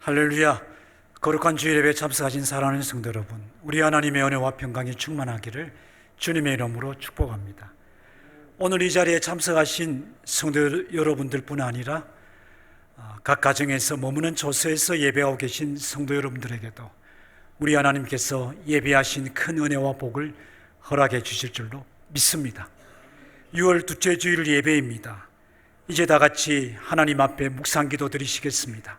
할렐루야. 거룩한 주일 예배에 참석하신 사랑하는 성도 여러분, 우리 하나님의 은혜와 평강이 충만하기를 주님의 이름으로 축복합니다. 오늘 이 자리에 참석하신 성도 여러분들 뿐 아니라 각 가정에서 머무는 조소에서 예배하고 계신 성도 여러분들에게도 우리 하나님께서 예배하신 큰 은혜와 복을 허락해 주실 줄로 믿습니다. 6월 둘째 주일 예배입니다. 이제 다 같이 하나님 앞에 묵상 기도 드리시겠습니다.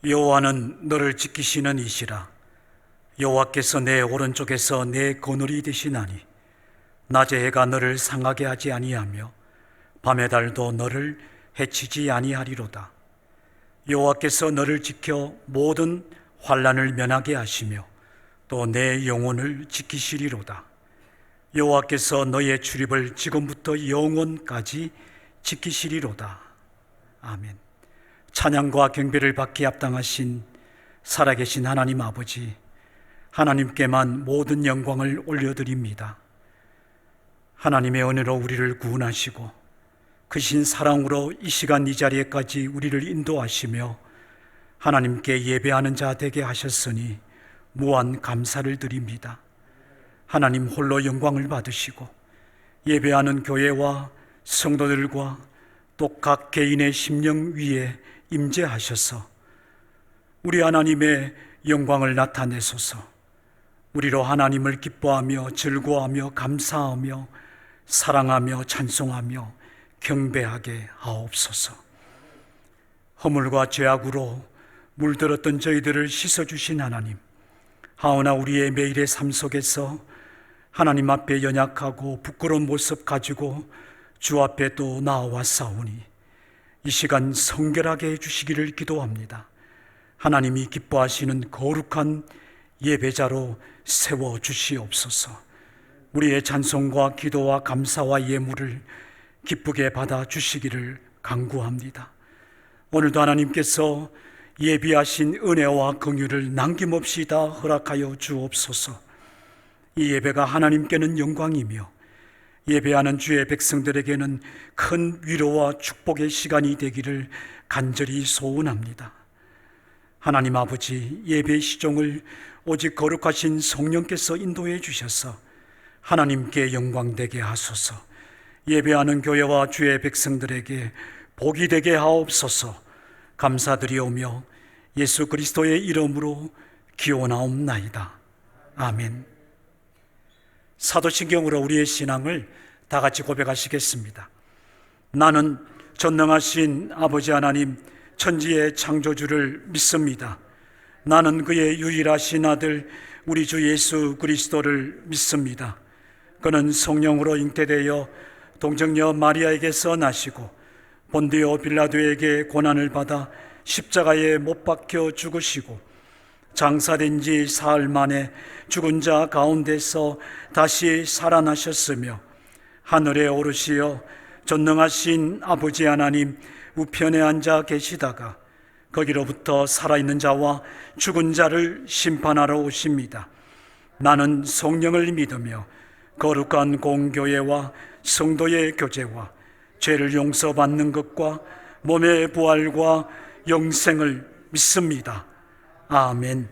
여호와는 너를 지키시는 이시라. 여호와께서 내 오른쪽에서 내 그늘이 되시나니 낮의 해가 너를 상하게 하지 아니하며 밤의 달도 너를 해치지 아니하리로다. 여호와께서 너를 지켜 모든 환난을 면하게 하시며 또 내 영혼을 지키시리로다. 여호와께서 너의 출입을 지금부터 영원까지 지키시리로다. 아멘. 찬양과 경배를 받기 합당하신 살아계신 하나님 아버지, 하나님께만 모든 영광을 올려드립니다. 하나님의 은혜로 우리를 구원하시고 크신 사랑으로 이 시간 이 자리에까지 우리를 인도하시며 하나님께 예배하는 자 되게 하셨으니 무한 감사를 드립니다. 하나님 홀로 영광을 받으시고 예배하는 교회와 성도들과 또 각 개인의 심령 위에 임재하셔서 우리 하나님의 영광을 나타내소서. 우리로 하나님을 기뻐하며 즐거워하며 감사하며 사랑하며 찬송하며 경배하게 하옵소서. 허물과 죄악으로 물들었던 저희들을 씻어주신 하나님, 하오나 우리의 매일의 삶 속에서 하나님 앞에 연약하고 부끄러운 모습 가지고 주 앞에 또 나아왔사오니 이 시간 성결하게 해주시기를 기도합니다. 하나님이 기뻐하시는 거룩한 예배자로 세워주시옵소서. 우리의 찬송과 기도와 감사와 예물을 기쁘게 받아주시기를 간구합니다. 오늘도 하나님께서 예비하신 은혜와 긍휼을 남김없이 다 허락하여 주옵소서. 이 예배가 하나님께는 영광이며 예배하는 주의 백성들에게는 큰 위로와 축복의 시간이 되기를 간절히 소원합니다. 하나님 아버지, 예배의 시종을 오직 거룩하신 성령께서 인도해 주셔서 하나님께 영광되게 하소서. 예배하는 교회와 주의 백성들에게 복이 되게 하옵소서. 감사드리오며 예수 그리스도의 이름으로 기원하옵나이다. 아멘. 사도신경으로 우리의 신앙을 다 같이 고백하시겠습니다. 나는 전능하신 아버지 하나님 천지의 창조주를 믿습니다. 나는 그의 유일하신 아들 우리 주 예수 그리스도를 믿습니다. 그는 성령으로 잉태되어 동정녀 마리아에게서 나시고 본디오 빌라도에게 고난을 받아 십자가에 못 박혀 죽으시고 장사된 지 사흘 만에 죽은 자 가운데서 다시 살아나셨으며 하늘에 오르시어 전능하신 아버지 하나님 우편에 앉아 계시다가 거기로부터 살아있는 자와 죽은 자를 심판하러 오십니다. 나는 성령을 믿으며 거룩한 공교회와 성도의 교제와 죄를 용서받는 것과 몸의 부활과 영생을 믿습니다. 아멘.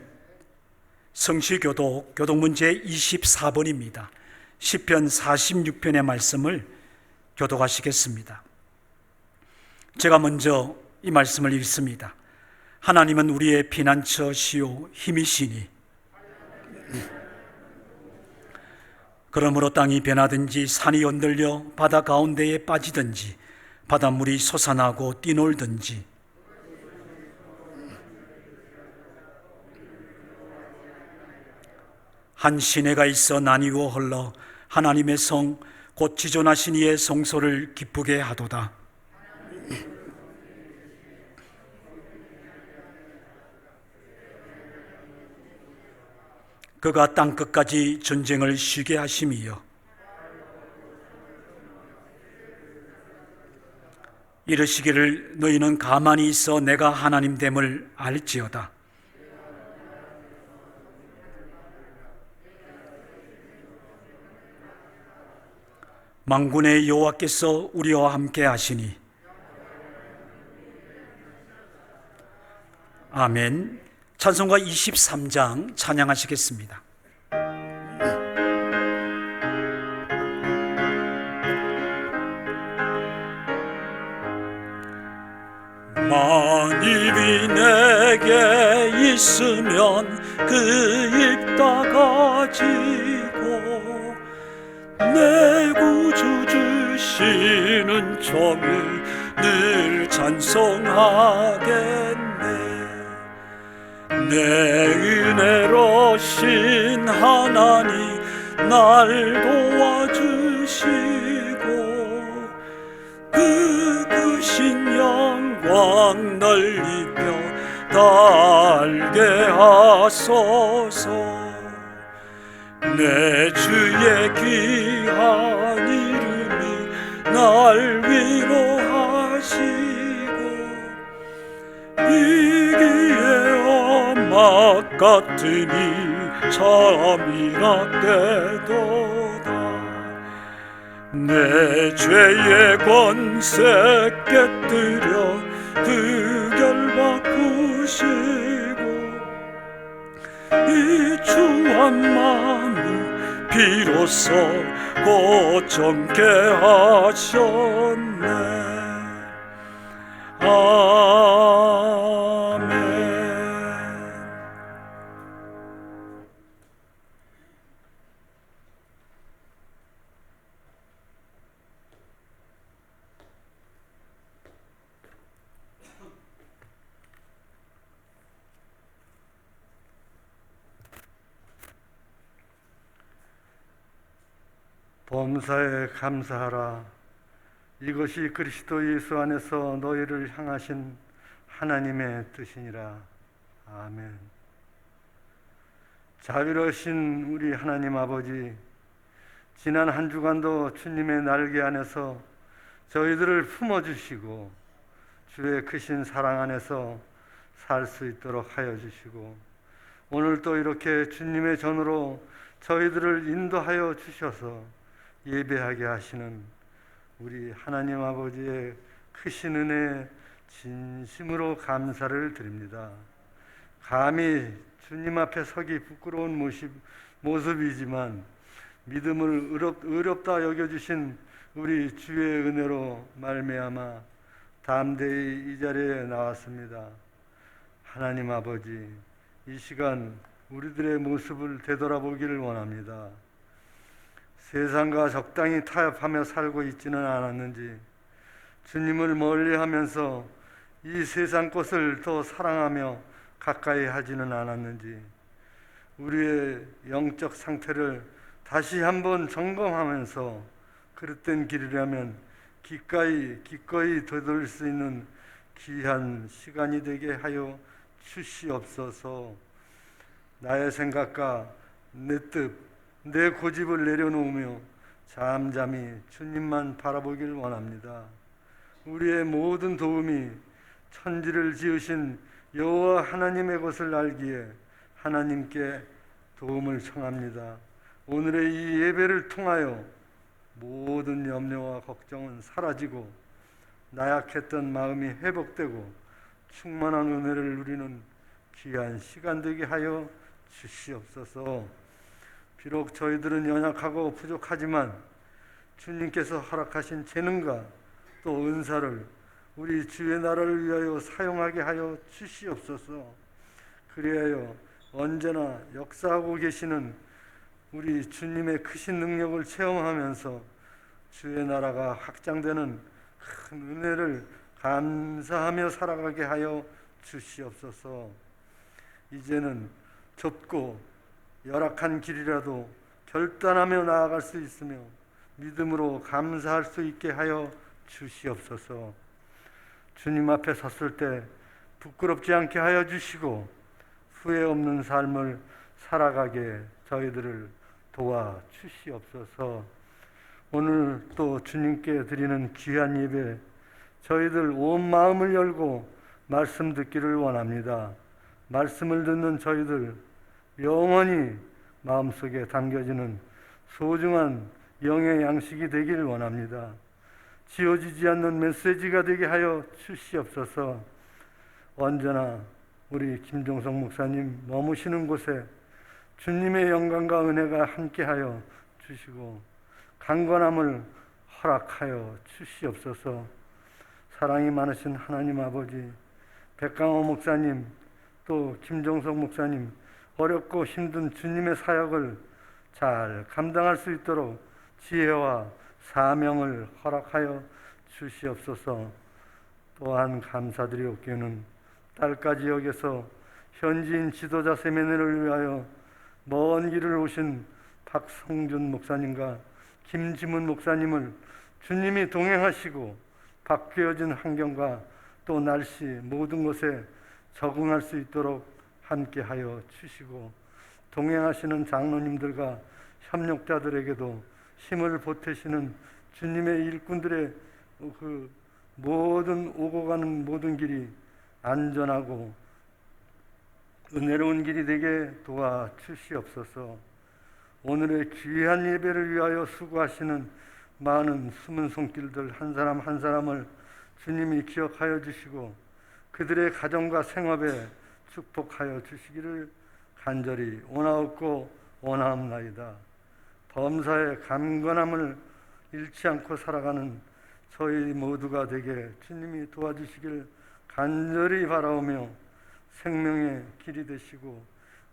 성시교독 교독문제 24번입니다. 시편 46편의 말씀을 교독하시겠습니다. 제가 먼저 이 말씀을 읽습니다. 하나님은 우리의 피난처시요 힘이시니 그러므로 땅이 변하든지 산이 흔들려 바다 가운데에 빠지든지 바닷물이 솟아나고 뛰놀든지 한 시내가 있어 나뉘어 흘러 하나님의 성 곧 지존하신 이의 성소를 기쁘게 하도다. 그가 땅끝까지 전쟁을 쉬게 하심이요 이르시기를 너희는 가만히 있어 내가 하나님 됨을 알지어다. 만군의 여호와께서 우리와 함께 하시니 아멘. 찬송가 23장 찬양하시겠습니다. 만입이 내게 있으면 그 입 닫아지고 내 구주 주시는 종을 늘 찬송하겠네. 내 은혜로 신 하나님 날 도와주시고 그 크신 영광 넓히며 달게 하소서. 내 주의 귀한 이름이 날 위로하시고 이기에 엄막 같으니 참이라 깨도다. 내 죄의 권세 깨뜨려 그 결 바꾸시고 이 주한 마음을 비로소 고정케 하셨네. 아멘. 범사에 감사하라. 이것이 그리스도 예수 안에서 너희를 향하신 하나님의 뜻이니라. 아멘. 자비로우신 우리 하나님 아버지, 지난 한 주간도 주님의 날개 안에서 저희들을 품어주시고 주의 크신 사랑 안에서 살 수 있도록 하여 주시고 오늘 또 이렇게 주님의 전으로 저희들을 인도하여 주셔서 예배하게 하시는 우리 하나님 아버지의 크신 은혜에 진심으로 감사를 드립니다. 감히 주님 앞에 서기 부끄러운 모습이지만 믿음을 의롭다 여겨주신 우리 주의 은혜로 말미암아 담대히 이 자리에 나왔습니다. 하나님 아버지, 이 시간 우리들의 모습을 되돌아보기를 원합니다. 세상과 적당히 타협하며 살고 있지는 않았는지, 주님을 멀리하면서 이 세상 것을 더 사랑하며 가까이 하지는 않았는지, 우리의 영적 상태를 다시 한번 점검하면서 그릇된 길이라면 기꺼이 되돌릴 수 있는 귀한 시간이 되게 하여 주시옵소서. 나의 생각과 내 뜻, 내 고집을 내려놓으며 잠잠히 주님만 바라보길 원합니다. 우리의 모든 도움이 천지를 지으신 여호와 하나님의 것을 알기에 하나님께 도움을 청합니다. 오늘의 이 예배를 통하여 모든 염려와 걱정은 사라지고 나약했던 마음이 회복되고 충만한 은혜를 누리는 귀한 시간 되게 하여 주시옵소서. 비록 저희들은 연약하고 부족하지만 주님께서 허락하신 재능과 또 은사를 우리 주의 나라를 위하여 사용하게 하여 주시옵소서. 그리하여 언제나 역사하고 계시는 우리 주님의 크신 능력을 체험하면서 주의 나라가 확장되는 큰 은혜를 감사하며 살아가게 하여 주시옵소서. 이제는 좁고 열악한 길이라도 결단하며 나아갈 수 있으며 믿음으로 감사할 수 있게 하여 주시옵소서. 주님 앞에 섰을 때 부끄럽지 않게 하여 주시고 후회 없는 삶을 살아가게 저희들을 도와 주시옵소서. 오늘 또 주님께 드리는 귀한 예배 저희들 온 마음을 열고 말씀 듣기를 원합니다. 말씀을 듣는 저희들 영원히 마음속에 담겨지는 소중한 영의 양식이 되기를 원합니다. 지워지지 않는 메시지가 되게 하여 주시옵소서. 언제나 우리 김종석 목사님 머무시는 곳에 주님의 영광과 은혜가 함께하여 주시고 강건함을 허락하여 주시옵소서. 사랑이 많으신 하나님 아버지, 백강호 목사님 또 김종석 목사님 어렵고 힘든 주님의 사역을 잘 감당할 수 있도록 지혜와 사명을 허락하여 주시옵소서. 또한 감사드리옵기는 딸까지 여기서 현지인 지도자 세미나를 위하여 먼 길을 오신 박성준 목사님과 김지문 목사님을 주님이 동행하시고 바뀌어진 환경과 또 날씨 모든 것에 적응할 수 있도록 함께하여 주시고 동행하시는 장로님들과 협력자들에게도 힘을 보태시는 주님의 일꾼들의 그 모든 오고 가는 모든 길이 안전하고 은혜로운 길이 되게 도와 주시옵소서. 오늘의 귀한 예배를 위하여 수고하시는 많은 숨은 손길들 한 사람 한 사람을 주님이 기억하여 주시고 그들의 가정과 생업에 축복하여 주시기를 간절히 원하옵고 원하옵나이다. 범사의 강건함을 잃지 않고 살아가는 저희 모두가 되게 주님이 도와주시길 간절히 바라오며 생명의 길이 되시고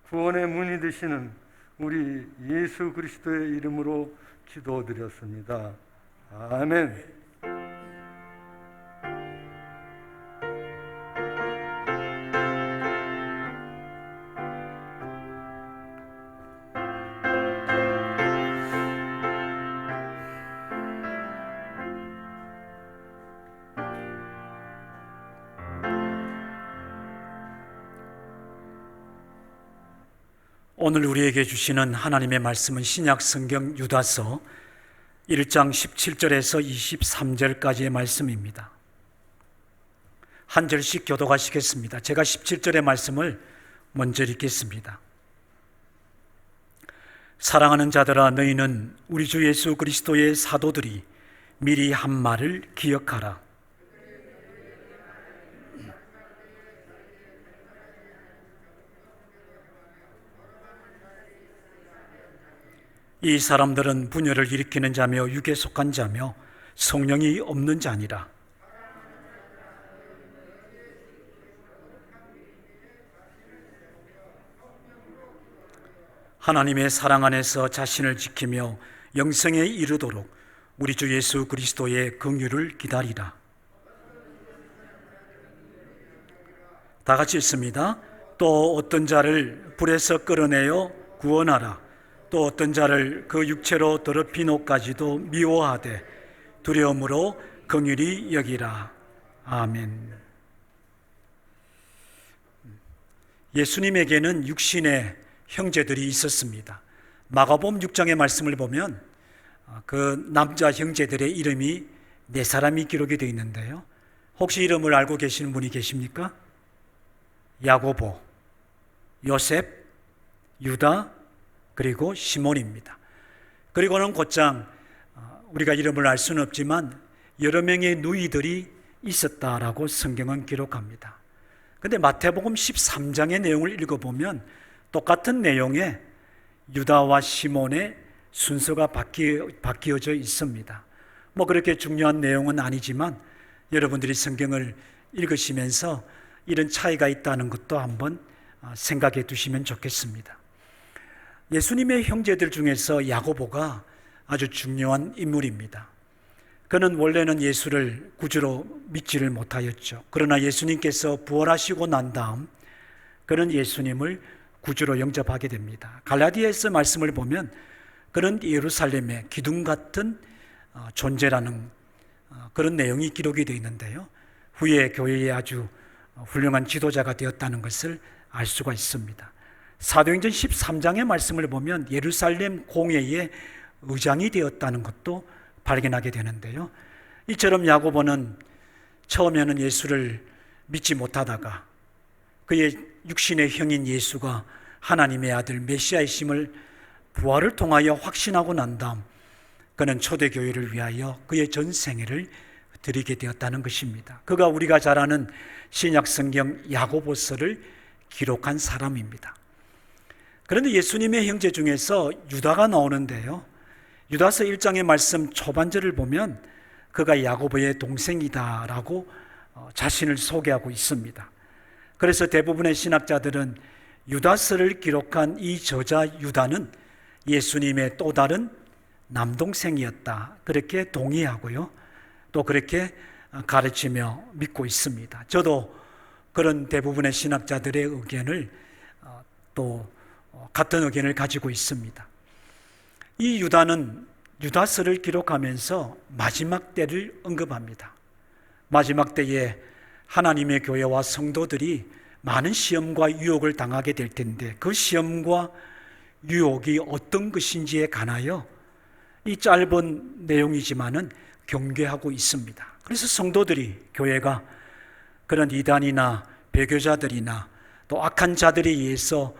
구원의 문이 되시는 우리 예수 그리스도의 이름으로 기도드렸습니다. 아멘. 오늘 우리에게 주시는 하나님의 말씀은 신약 성경 유다서 1장 17절에서 23절까지의 말씀입니다. 한 절씩 교독하시겠습니다. 제가 17절의 말씀을 먼저 읽겠습니다. 사랑하는 자들아, 너희는 우리 주 예수 그리스도의 사도들이 미리 한 말을 기억하라. 이 사람들은 분열을 일으키는 자며 육에 속한 자며 성령이 없는 자니라. 하나님의 사랑 안에서 자신을 지키며 영생에 이르도록 우리 주 예수 그리스도의 긍휼을 기다리라. 다 같이 읽습니다. 또 어떤 자를 불에서 끌어내어 구원하라. 또 어떤 자를 그 육체로 더럽히노까지도 미워하되 두려움으로 긍휼히 여기라. 아멘. 예수님에게는 육신의 형제들이 있었습니다. 마가복음 6장의 말씀을 보면 그 남자 형제들의 이름이 4사람이 기록이 되어 있는데요. 혹시 이름을 알고 계시는 분이 계십니까? 야고보, 요셉, 유다, 그리고 시몬입니다. 그리고는 곧장 우리가 이름을 알 수는 없지만 여러 명의 누이들이 있었다라고 성경은 기록합니다. 그런데 마태복음 13장의 내용을 읽어보면 똑같은 내용에 유다와 시몬의 순서가 바뀌어져 있습니다. 뭐 그렇게 중요한 내용은 아니지만 여러분들이 성경을 읽으시면서 이런 차이가 있다는 것도 한번 생각해 두시면 좋겠습니다. 예수님의 형제들 중에서 야고보가 아주 중요한 인물입니다. 그는 원래는 예수를 구주로 믿지를 못하였죠. 그러나 예수님께서 부활하시고 난 다음 그는 예수님을 구주로 영접하게 됩니다. 갈라디아서 말씀을 보면 그는 예루살렘의 기둥 같은 존재라는 그런 내용이 기록이 되어 있는데요. 후에 교회의 아주 훌륭한 지도자가 되었다는 것을 알 수가 있습니다. 사도행전 13장의 말씀을 보면 예루살렘 공회의 의장이 되었다는 것도 발견하게 되는데요. 이처럼 야고보는 처음에는 예수를 믿지 못하다가 그의 육신의 형인 예수가 하나님의 아들 메시아이심을 부활을 통하여 확신하고 난 다음 그는 초대교회를 위하여 그의 전 생애를 드리게 되었다는 것입니다. 그가 우리가 잘 아는 신약성경 야고보서를 기록한 사람입니다. 그런데 예수님의 형제 중에서 유다가 나오는데요. 유다서 1장의 말씀 초반절을 보면 그가 야고보의 동생이다라고 자신을 소개하고 있습니다. 그래서 대부분의 신학자들은 유다서를 기록한 이 저자 유다는 예수님의 또 다른 남동생이었다, 그렇게 동의하고요. 또 그렇게 가르치며 믿고 있습니다. 저도 그런 대부분의 신학자들의 의견을 또 같은 의견을 가지고 있습니다. 이 유다는 유다서를 기록하면서 마지막 때를 언급합니다. 마지막 때에 하나님의 교회와 성도들이 많은 시험과 유혹을 당하게 될 텐데 그 시험과 유혹이 어떤 것인지에 관하여 이 짧은 내용이지만은 경계하고 있습니다. 그래서 성도들이, 교회가 그런 이단이나 배교자들이나 또 악한 자들에 의해서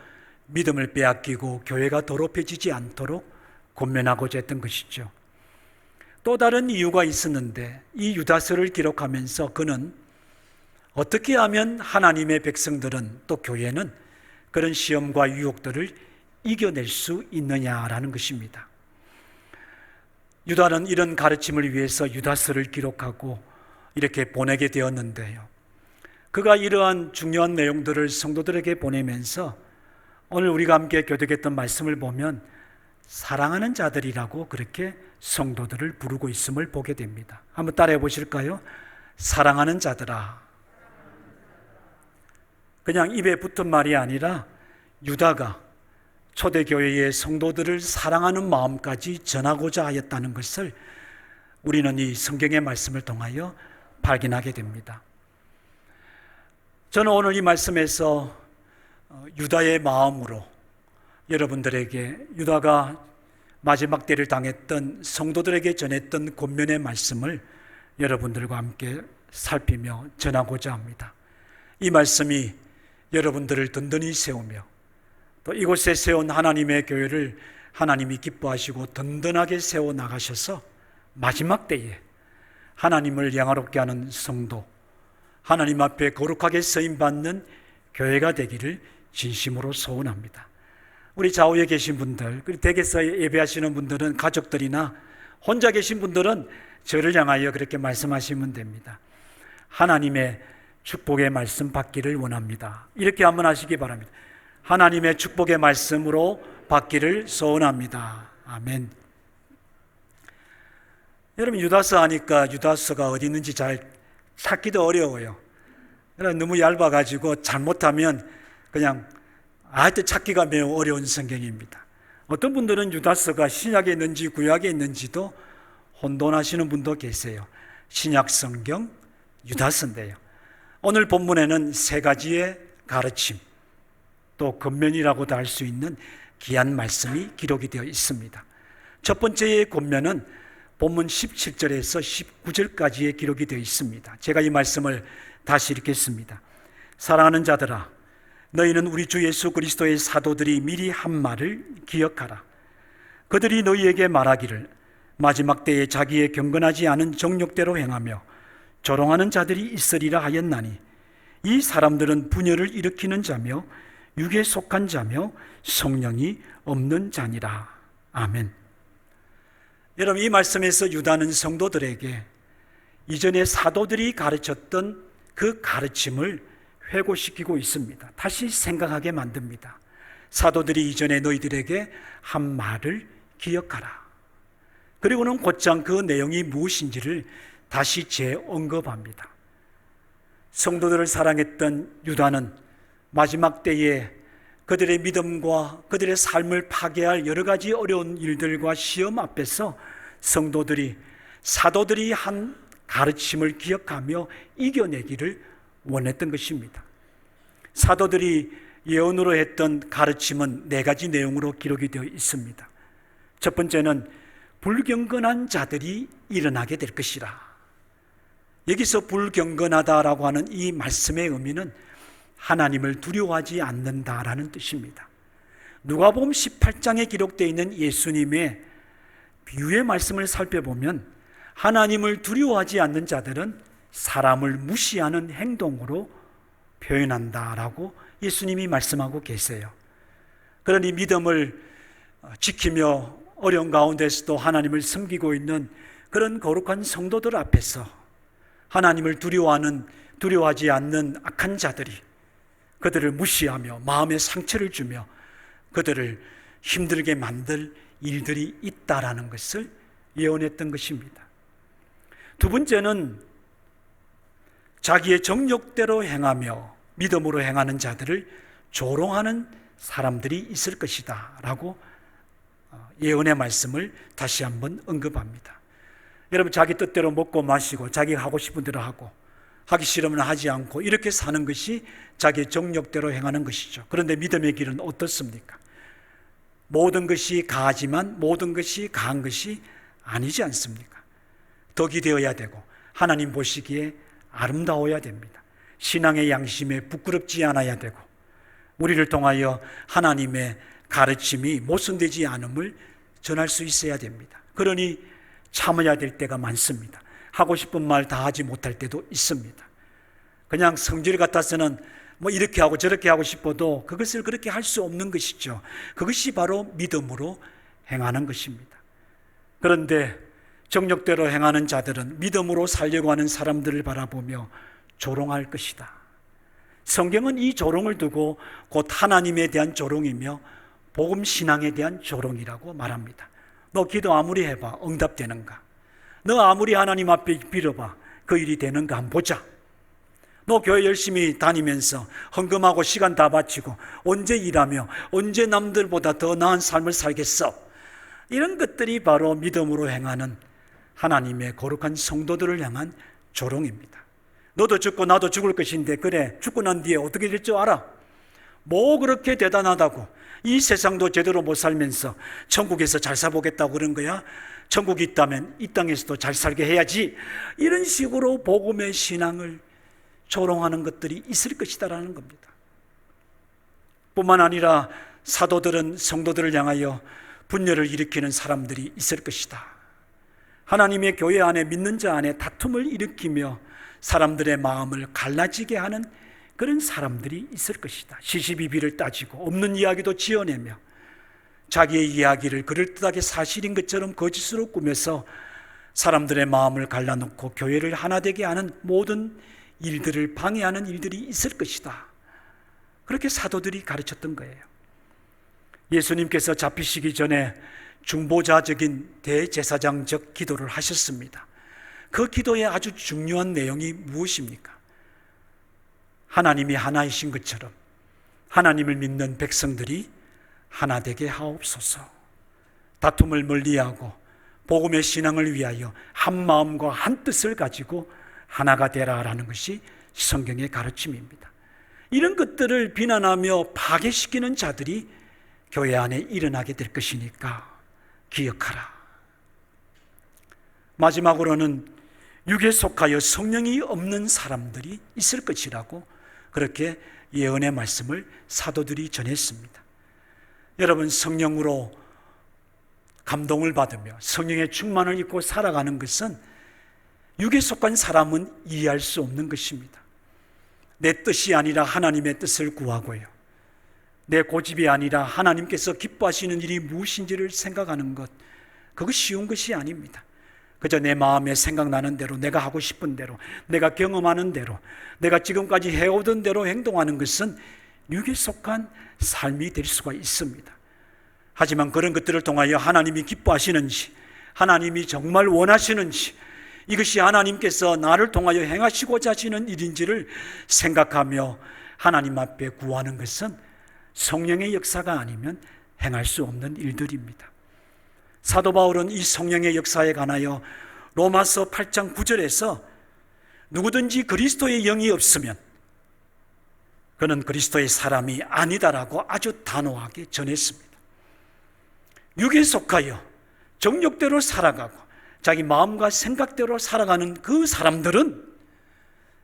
믿음을 빼앗기고 교회가 더럽혀지지 않도록 권면하고자 했던 것이죠. 또 다른 이유가 있었는데 이 유다서를 기록하면서 그는 어떻게 하면 하나님의 백성들은 또 교회는 그런 시험과 유혹들을 이겨낼 수 있느냐라는 것입니다. 유다는 이런 가르침을 위해서 유다서를 기록하고 이렇게 보내게 되었는데요. 그가 이러한 중요한 내용들을 성도들에게 보내면서 오늘 우리가 함께 교독했던 말씀을 보면 사랑하는 자들이라고 그렇게 성도들을 부르고 있음을 보게 됩니다. 한번 따라해 보실까요? 사랑하는 자들아. 그냥 입에 붙은 말이 아니라 유다가 초대교회의 성도들을 사랑하는 마음까지 전하고자 하였다는 것을 우리는 이 성경의 말씀을 통하여 발견하게 됩니다. 저는 오늘 이 말씀에서 유다의 마음으로 여러분들에게 유다가 마지막 때를 당했던 성도들에게 전했던 권면의 말씀을 여러분들과 함께 살피며 전하고자 합니다. 이 말씀이 여러분들을 든든히 세우며 또 이곳에 세운 하나님의 교회를 하나님이 기뻐하시고 든든하게 세워 나가셔서 마지막 때에 하나님을 영화롭게 하는 성도, 하나님 앞에 거룩하게 쓰임받는 교회가 되기를 진심으로 소원합니다. 우리 좌우에 계신 분들, 그리고 댁에서 예배하시는 분들은 가족들이나 혼자 계신 분들은 저를 향하여 그렇게 말씀하시면 됩니다. 하나님의 축복의 말씀 받기를 원합니다. 이렇게 한번 하시기 바랍니다. 하나님의 축복의 말씀으로 받기를 소원합니다. 아멘. 여러분, 유다서 하니까 유다서가 어디 있는지 잘 찾기도 어려워요. 너무 얇아가지고 잘못하면 그냥 하여튼 찾기가 매우 어려운 성경입니다. 어떤 분들은 유다서가 신약에 있는지 구약에 있는지도 혼돈하시는 분도 계세요. 신약 성경 유다서인데요. 오늘 본문에는 세 가지의 가르침, 또 권면이라고도 할 수 있는 귀한 말씀이 기록이 되어 있습니다. 첫 번째의 권면은 본문 17절에서 19절까지의 기록이 되어 있습니다. 제가 이 말씀을 다시 읽겠습니다. 사랑하는 자들아, 너희는 우리 주 예수 그리스도의 사도들이 미리 한 말을 기억하라. 그들이 너희에게 말하기를 마지막 때에 자기의 경건하지 않은 정욕대로 행하며 조롱하는 자들이 있으리라 하였나니 이 사람들은 분열을 일으키는 자며 육에 속한 자며 성령이 없는 자니라. 아멘. 여러분, 이 말씀에서 유다는 성도들에게 이전에 사도들이 가르쳤던 그 가르침을 회고시키고 있습니다. 다시 생각하게 만듭니다. 사도들이 이전에 너희들에게 한 말을 기억하라. 그리고는 곧장 그 내용이 무엇인지를 다시 재언급합니다. 성도들을 사랑했던 유다는 마지막 때에 그들의 믿음과 그들의 삶을 파괴할 여러 가지 어려운 일들과 시험 앞에서 성도들이, 사도들이 한 가르침을 기억하며 이겨내기를 원했던 것입니다. 사도들이 예언으로 했던 가르침은 4가지 내용으로 기록이 되어 있습니다. 첫 번째는 불경건한 자들이 일어나게 될 것이라. 여기서 불경건하다라고 하는 이 말씀의 의미는 하나님을 두려워하지 않는다라는 뜻입니다. 누가복음 18장에 기록되어 있는 예수님의 비유의 말씀을 살펴보면 하나님을 두려워하지 않는 자들은 사람을 무시하는 행동으로 표현한다라고 예수님이 말씀하고 계세요. 그러니 믿음을 지키며 어려운 가운데서도 하나님을 섬기고 있는 그런 거룩한 성도들 앞에서 하나님을 두려워하지 않는 악한 자들이 그들을 무시하며 마음에 상처를 주며 그들을 힘들게 만들 일들이 있다라는 것을 예언했던 것입니다. 두 번째는 자기의 정욕대로 행하며 믿음으로 행하는 자들을 조롱하는 사람들이 있을 것이다 라고 예언의 말씀을 다시 한번 언급합니다. 여러분, 자기 뜻대로 먹고 마시고 자기가 하고 싶은 대로 하고 하기 싫으면 하지 않고 이렇게 사는 것이 자기의 정욕대로 행하는 것이죠. 그런데 믿음의 길은 어떻습니까? 모든 것이 가하지만 모든 것이 가한 것이 아니지 않습니까? 덕이 되어야 되고 하나님 보시기에 아름다워야 됩니다. 신앙의 양심에 부끄럽지 않아야 되고 우리를 통하여 하나님의 가르침이 모순되지 않음을 전할 수 있어야 됩니다. 그러니 참아야 될 때가 많습니다. 하고 싶은 말 다 하지 못할 때도 있습니다. 그냥 성질 같아서는 뭐 이렇게 하고 저렇게 하고 싶어도 그것을 그렇게 할 수 없는 것이죠. 그것이 바로 믿음으로 행하는 것입니다. 그런데 정욕대로 행하는 자들은 믿음으로 살려고 하는 사람들을 바라보며 조롱할 것이다. 성경은 이 조롱을 두고 곧 하나님에 대한 조롱이며 복음 신앙에 대한 조롱이라고 말합니다. 너 기도 아무리 해봐 응답되는가? 너 아무리 하나님 앞에 빌어봐 그 일이 되는가 한번 보자. 너 교회 열심히 다니면서 헌금하고 시간 다 바치고 언제 일하며 언제 남들보다 더 나은 삶을 살겠어? 이런 것들이 바로 믿음으로 행하는 하나님의 거룩한 성도들을 향한 조롱입니다. 너도 죽고 나도 죽을 것인데 그래 죽고 난 뒤에 어떻게 될 줄 알아? 뭐 그렇게 대단하다고 이 세상도 제대로 못 살면서 천국에서 잘 살보겠다고 그런 거야? 천국이 있다면 이 땅에서도 잘 살게 해야지. 이런 식으로 복음의 신앙을 조롱하는 것들이 있을 것이다라는 겁니다. 뿐만 아니라 사도들은 성도들을 향하여 분열을 일으키는 사람들이 있을 것이다. 하나님의 교회 안에 믿는 자 안에 다툼을 일으키며 사람들의 마음을 갈라지게 하는 그런 사람들이 있을 것이다. 시시비비를 따지고 없는 이야기도 지어내며 자기의 이야기를 그럴듯하게 사실인 것처럼 거짓으로 꾸며서 사람들의 마음을 갈라놓고 교회를 하나 되게 하는 모든 일들을 방해하는 일들이 있을 것이다. 그렇게 사도들이 가르쳤던 거예요. 예수님께서 잡히시기 전에 중보자적인 대제사장적 기도를 하셨습니다. 그 기도의 아주 중요한 내용이 무엇입니까? 하나님이 하나이신 것처럼 하나님을 믿는 백성들이 하나 되게 하옵소서. 다툼을 멀리하고 복음의 신앙을 위하여 한 마음과 한 뜻을 가지고 하나가 되라라는 것이 성경의 가르침입니다. 이런 것들을 비난하며 파괴시키는 자들이 교회 안에 일어나게 될 것이니까 기억하라. 마지막으로는 육에 속하여 성령이 없는 사람들이 있을 것이라고 그렇게 예언의 말씀을 사도들이 전했습니다. 여러분, 성령으로 감동을 받으며 성령의 충만을 입고 살아가는 것은 육에 속한 사람은 이해할 수 없는 것입니다. 내 뜻이 아니라 하나님의 뜻을 구하고요, 내 고집이 아니라 하나님께서 기뻐하시는 일이 무엇인지를 생각하는 것, 그거 쉬운 것이 아닙니다. 그저 내 마음에 생각나는 대로, 내가 하고 싶은 대로, 내가 경험하는 대로, 내가 지금까지 해오던 대로 행동하는 것은 육에 속한 삶이 될 수가 있습니다. 하지만 그런 것들을 통하여 하나님이 기뻐하시는지, 하나님이 정말 원하시는지, 이것이 하나님께서 나를 통하여 행하시고자 하시는 일인지를 생각하며 하나님 앞에 구하는 것은 성령의 역사가 아니면 행할 수 없는 일들입니다. 사도 바울은 이 성령의 역사에 관하여 로마서 8장 9절에서 누구든지 그리스도의 영이 없으면 그는 그리스도의 사람이 아니다라고 아주 단호하게 전했습니다. 육에 속하여 정욕대로 살아가고 자기 마음과 생각대로 살아가는 그 사람들은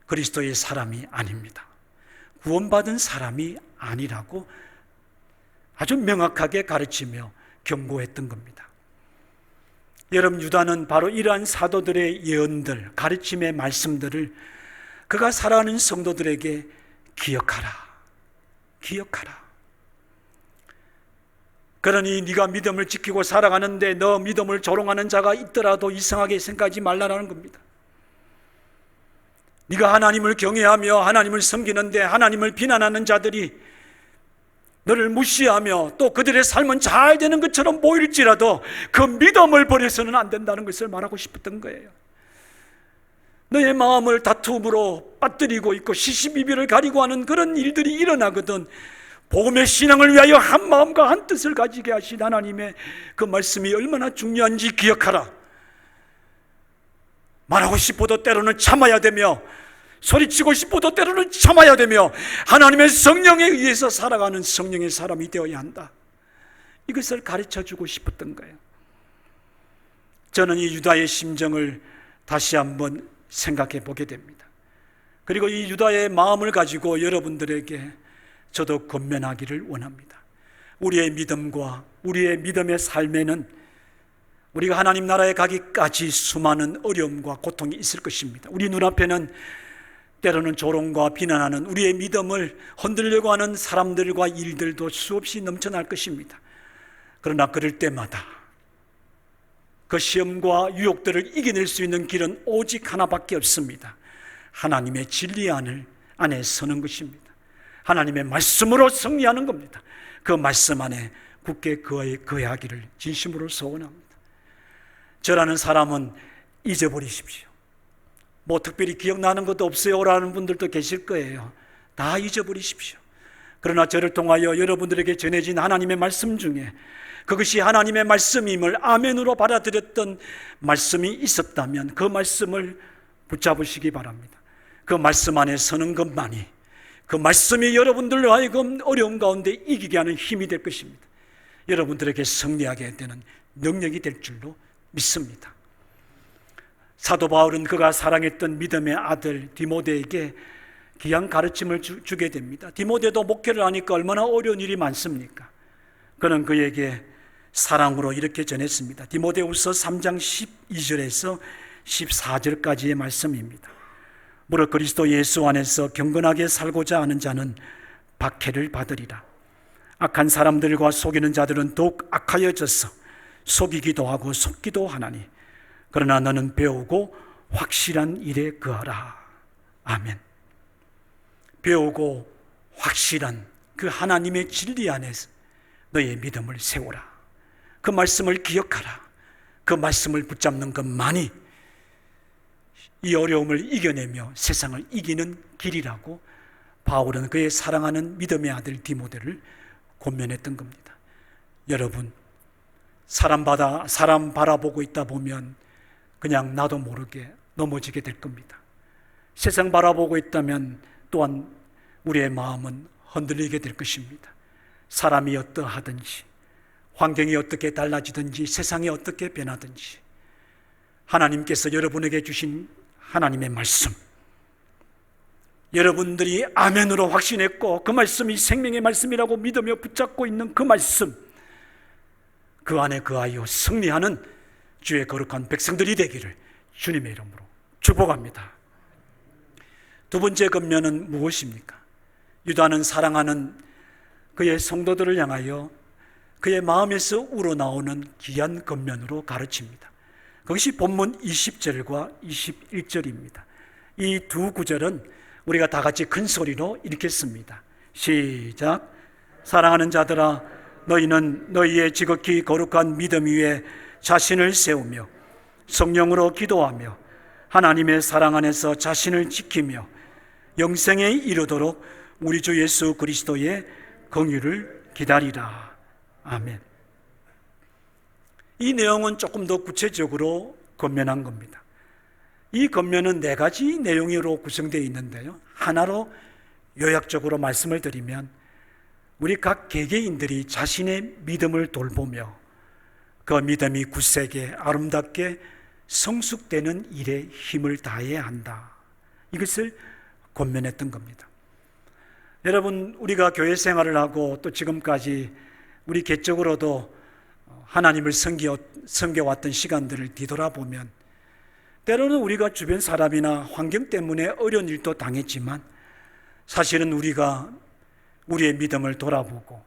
그리스도의 사람이 아닙니다. 구원받은 사람이 아니라고 아주 명확하게 가르치며 경고했던 겁니다. 여러분, 유다는 바로 이러한 사도들의 예언들, 가르침의 말씀들을 그가 살아가는 성도들에게 기억하라. 그러니 네가 믿음을 지키고 살아가는데 너 믿음을 조롱하는 자가 있더라도 이상하게 생각하지 말라라는 겁니다. 네가 하나님을 경외하며 하나님을 섬기는데 하나님을 비난하는 자들이 너를 무시하며 또 그들의 삶은 잘 되는 것처럼 보일지라도 그 믿음을 버려서는 안 된다는 것을 말하고 싶었던 거예요. 너의 마음을 다툼으로 빠뜨리고 있고 시시비비를 가리고 하는 그런 일들이 일어나거든 복음의 신앙을 위하여 한 마음과 한 뜻을 가지게 하신 하나님의 그 말씀이 얼마나 중요한지 기억하라. 말하고 싶어도 때로는 참아야 되며 소리치고 싶어도 때로는 참아야 되며 하나님의 성령에 의해서 살아가는 성령의 사람이 되어야 한다. 이것을 가르쳐주고 싶었던 거예요. 저는 이 유다의 심정을 다시 한번 생각해 보게 됩니다. 그리고 이 유다의 마음을 가지고 여러분들에게 저도 권면하기를 원합니다. 우리의 믿음과 우리의 믿음의 삶에는 우리가 하나님 나라에 가기까지 수많은 어려움과 고통이 있을 것입니다. 우리 눈앞에는 때로는 조롱과 비난하는 우리의 믿음을 흔들려고 하는 사람들과 일들도 수없이 넘쳐날 것입니다. 그러나 그럴 때마다 그 시험과 유혹들을 이겨낼 수 있는 길은 오직 하나밖에 없습니다. 하나님의 진리 안에 서는 것입니다. 하나님의 말씀으로 승리하는 겁니다. 그 말씀 안에 굳게 거하기를 진심으로 소원합니다. 저라는 사람은 잊어버리십시오. 뭐 특별히 기억나는 것도 없어요 라는 분들도 계실 거예요. 다 잊어버리십시오. 그러나 저를 통하여 여러분들에게 전해진 하나님의 말씀 중에 그것이 하나님의 말씀임을 아멘으로 받아들였던 말씀이 있었다면 그 말씀을 붙잡으시기 바랍니다. 그 말씀 안에 서는 것만이 그 말씀이 여러분들로 하여금 어려움 가운데 이기게 하는 힘이 될 것입니다. 여러분들에게 승리하게 되는 능력이 될 줄로 믿습니다. 사도 바울은 그가 사랑했던 믿음의 아들 디모데에게 귀한 가르침을 주게 됩니다. 디모데도 목회를 하니까 얼마나 어려운 일이 많습니까? 그는 그에게 사랑으로 이렇게 전했습니다. 디모데후서 3장 12절에서 14절까지의 말씀입니다. 무릇 그리스도 예수 안에서 경건하게 살고자 하는 자는 박해를 받으리라. 악한 사람들과 속이는 자들은 더욱 악하여져서 속이기도 하고 속기도 하나니 그러나 너는 배우고 확실한 일에 거하라. 아멘. 배우고 확실한 그 하나님의 진리 안에서 너의 믿음을 세우라. 그 말씀을 기억하라. 그 말씀을 붙잡는 것만이 이 어려움을 이겨내며 세상을 이기는 길이라고 바울은 그의 사랑하는 믿음의 아들 디모데를 권면했던 겁니다. 여러분, 사람 바라보고 있다 보면 그냥 나도 모르게 넘어지게 될 겁니다. 세상 바라보고 있다면 또한 우리의 마음은 흔들리게 될 것입니다. 사람이 어떠하든지 환경이 어떻게 달라지든지 세상이 어떻게 변하든지 하나님께서 여러분에게 주신 하나님의 말씀, 여러분들이 아멘으로 확신했고 그 말씀이 생명의 말씀이라고 믿으며 붙잡고 있는 그 말씀, 그 안에 거하여 승리하는 주의 거룩한 백성들이 되기를 주님의 이름으로 축복합니다. 두 번째 권면은 무엇입니까? 유다는 사랑하는 그의 성도들을 향하여 그의 마음에서 우러나오는 귀한 권면으로 가르칩니다. 그것이 본문 20절과 21절입니다. 이 두 구절은 우리가 다 같이 큰 소리로 읽겠습니다. 시작. 사랑하는 자들아, 너희는 너희의 지극히 거룩한 믿음 위에 자신을 세우며 성령으로 기도하며 하나님의 사랑 안에서 자신을 지키며 영생에 이르도록 우리 주 예수 그리스도의 긍휼을 기다리라. 아멘. 이 내용은 조금 더 구체적으로 권면한 겁니다. 이 권면은 4가지 내용으로 구성되어 있는데요, 하나로 요약적으로 말씀을 드리면 우리 각 개개인들이 자신의 믿음을 돌보며 그 믿음이 굳세게 아름답게 성숙되는 일에 힘을 다해야 한다, 이것을 권면했던 겁니다. 여러분, 우리가 교회 생활을 하고 또 지금까지 우리 개적으로도 하나님을 섬겨왔던 시간들을 뒤돌아보면 때로는 우리가 주변 사람이나 환경 때문에 어려운 일도 당했지만 사실은 우리가 우리의 믿음을 돌아보고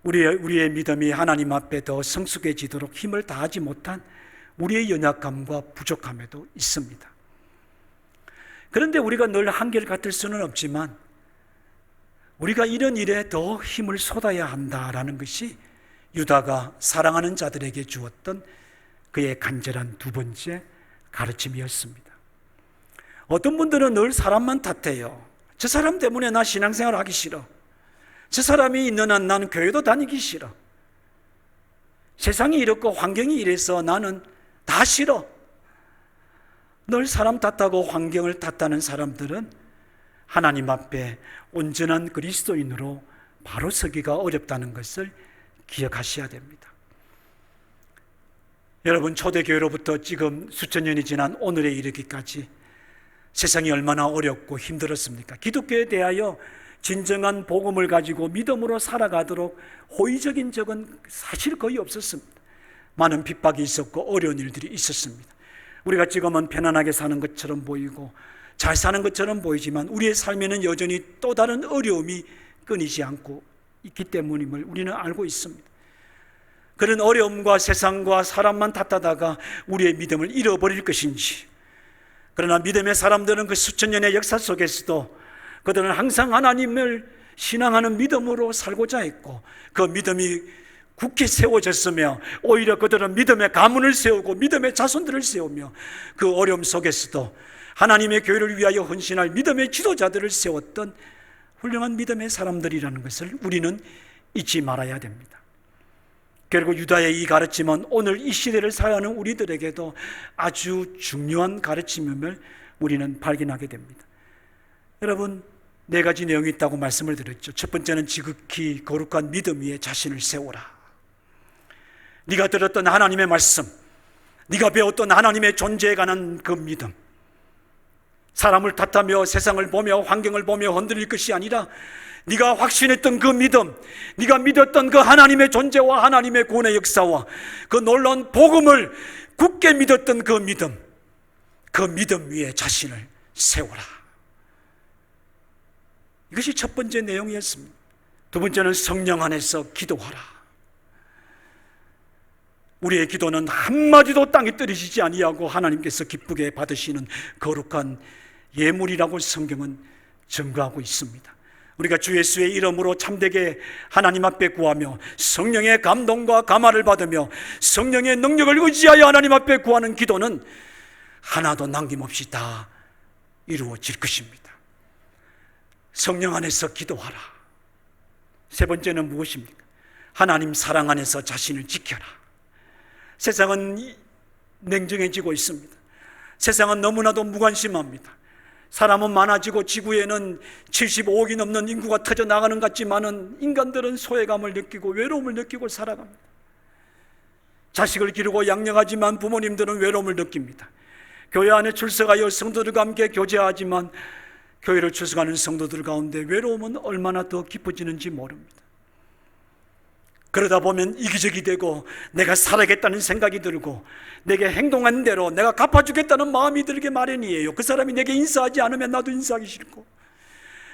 우리의 믿음이 하나님 앞에 더 성숙해지도록 힘을 다하지 못한 우리의 연약함과 부족함에도 있습니다. 그런데 우리가 늘 한결 같을 수는 없지만 우리가 이런 일에 더 힘을 쏟아야 한다라는 것이 유다가 사랑하는 자들에게 주었던 그의 간절한 2번째 가르침이었습니다. 어떤 분들은 늘 사람만 탓해요. 저 사람 때문에 나 신앙생활 하기 싫어. 저 사람이 있는 한 나는 교회도 다니기 싫어. 세상이 이렇고 환경이 이래서 나는 다 싫어. 늘 사람 탓하고 환경을 탓하는 사람들은 하나님 앞에 온전한 그리스도인으로 바로 서기가 어렵다는 것을 기억하셔야 됩니다. 여러분, 초대교회로부터 지금 수천 년이 지난 오늘에 이르기까지 세상이 얼마나 어렵고 힘들었습니까? 기독교에 대하여 진정한 복음을 가지고 믿음으로 살아가도록 호의적인 적은 사실 거의 없었습니다. 많은 핍박이 있었고 어려운 일들이 있었습니다. 우리가 지금은 편안하게 사는 것처럼 보이고 잘 사는 것처럼 보이지만 우리의 삶에는 여전히 또 다른 어려움이 끊이지 않고 있기 때문임을 우리는 알고 있습니다. 그런 어려움과 세상과 사람만 탓하다가 우리의 믿음을 잃어버릴 것인지, 그러나 믿음의 사람들은 그 수천 년의 역사 속에서도 그들은 항상 하나님을 신앙하는 믿음으로 살고자 했고 그 믿음이 굳게 세워졌으며 오히려 그들은 믿음의 가문을 세우고 믿음의 자손들을 세우며 그 어려움 속에서도 하나님의 교회를 위하여 헌신할 믿음의 지도자들을 세웠던 훌륭한 믿음의 사람들이라는 것을 우리는 잊지 말아야 됩니다. 결국 유다의 이 가르침은 오늘 이 시대를 살아가는 우리들에게도 아주 중요한 가르침임을 우리는 발견하게 됩니다. 여러분, 4가지 내용이 있다고 말씀을 드렸죠. 첫 번째는 지극히 거룩한 믿음 위에 자신을 세우라. 네가 들었던 하나님의 말씀, 네가 배웠던 하나님의 존재에 관한 그 믿음, 사람을 탓하며 세상을 보며 환경을 보며 흔들릴 것이 아니라 네가 확신했던 그 믿음, 네가 믿었던 그 하나님의 존재와 하나님의 구원의 역사와 그 놀라운 복음을 굳게 믿었던 그 믿음 위에 자신을 세워라. 이것이 첫 번째 내용이었습니다. 2번째는 성령 안에서 기도하라. 우리의 기도는 한마디도 땅에 떨어지지 아니하고 하나님께서 기쁘게 받으시는 거룩한 예물이라고 성경은 증거하고 있습니다. 우리가 주 예수의 이름으로 참되게 하나님 앞에 구하며 성령의 감동과 감화를 받으며 성령의 능력을 의지하여 하나님 앞에 구하는 기도는 하나도 남김없이 다 이루어질 것입니다. 성령 안에서 기도하라. 3번째는 무엇입니까? 하나님 사랑 안에서 자신을 지켜라. 세상은 냉정해지고 있습니다. 세상은 너무나도 무관심합니다. 사람은 많아지고 지구에는 75억이 넘는 인구가 터져 나가는 것 같지만은 인간들은 소외감을 느끼고 외로움을 느끼고 살아갑니다. 자식을 기르고 양육하지만 부모님들은 외로움을 느낍니다. 교회 안에 출석하여 성도들과 함께 교제하지만 교회를 출석하는 성도들 가운데 외로움은 얼마나 더 깊어지는지 모릅니다. 그러다 보면 이기적이 되고 내가 살아야겠다는 생각이 들고 내게 행동한 대로 내가 갚아주겠다는 마음이 들게 마련이에요. 그 사람이 내게 인사하지 않으면 나도 인사하기 싫고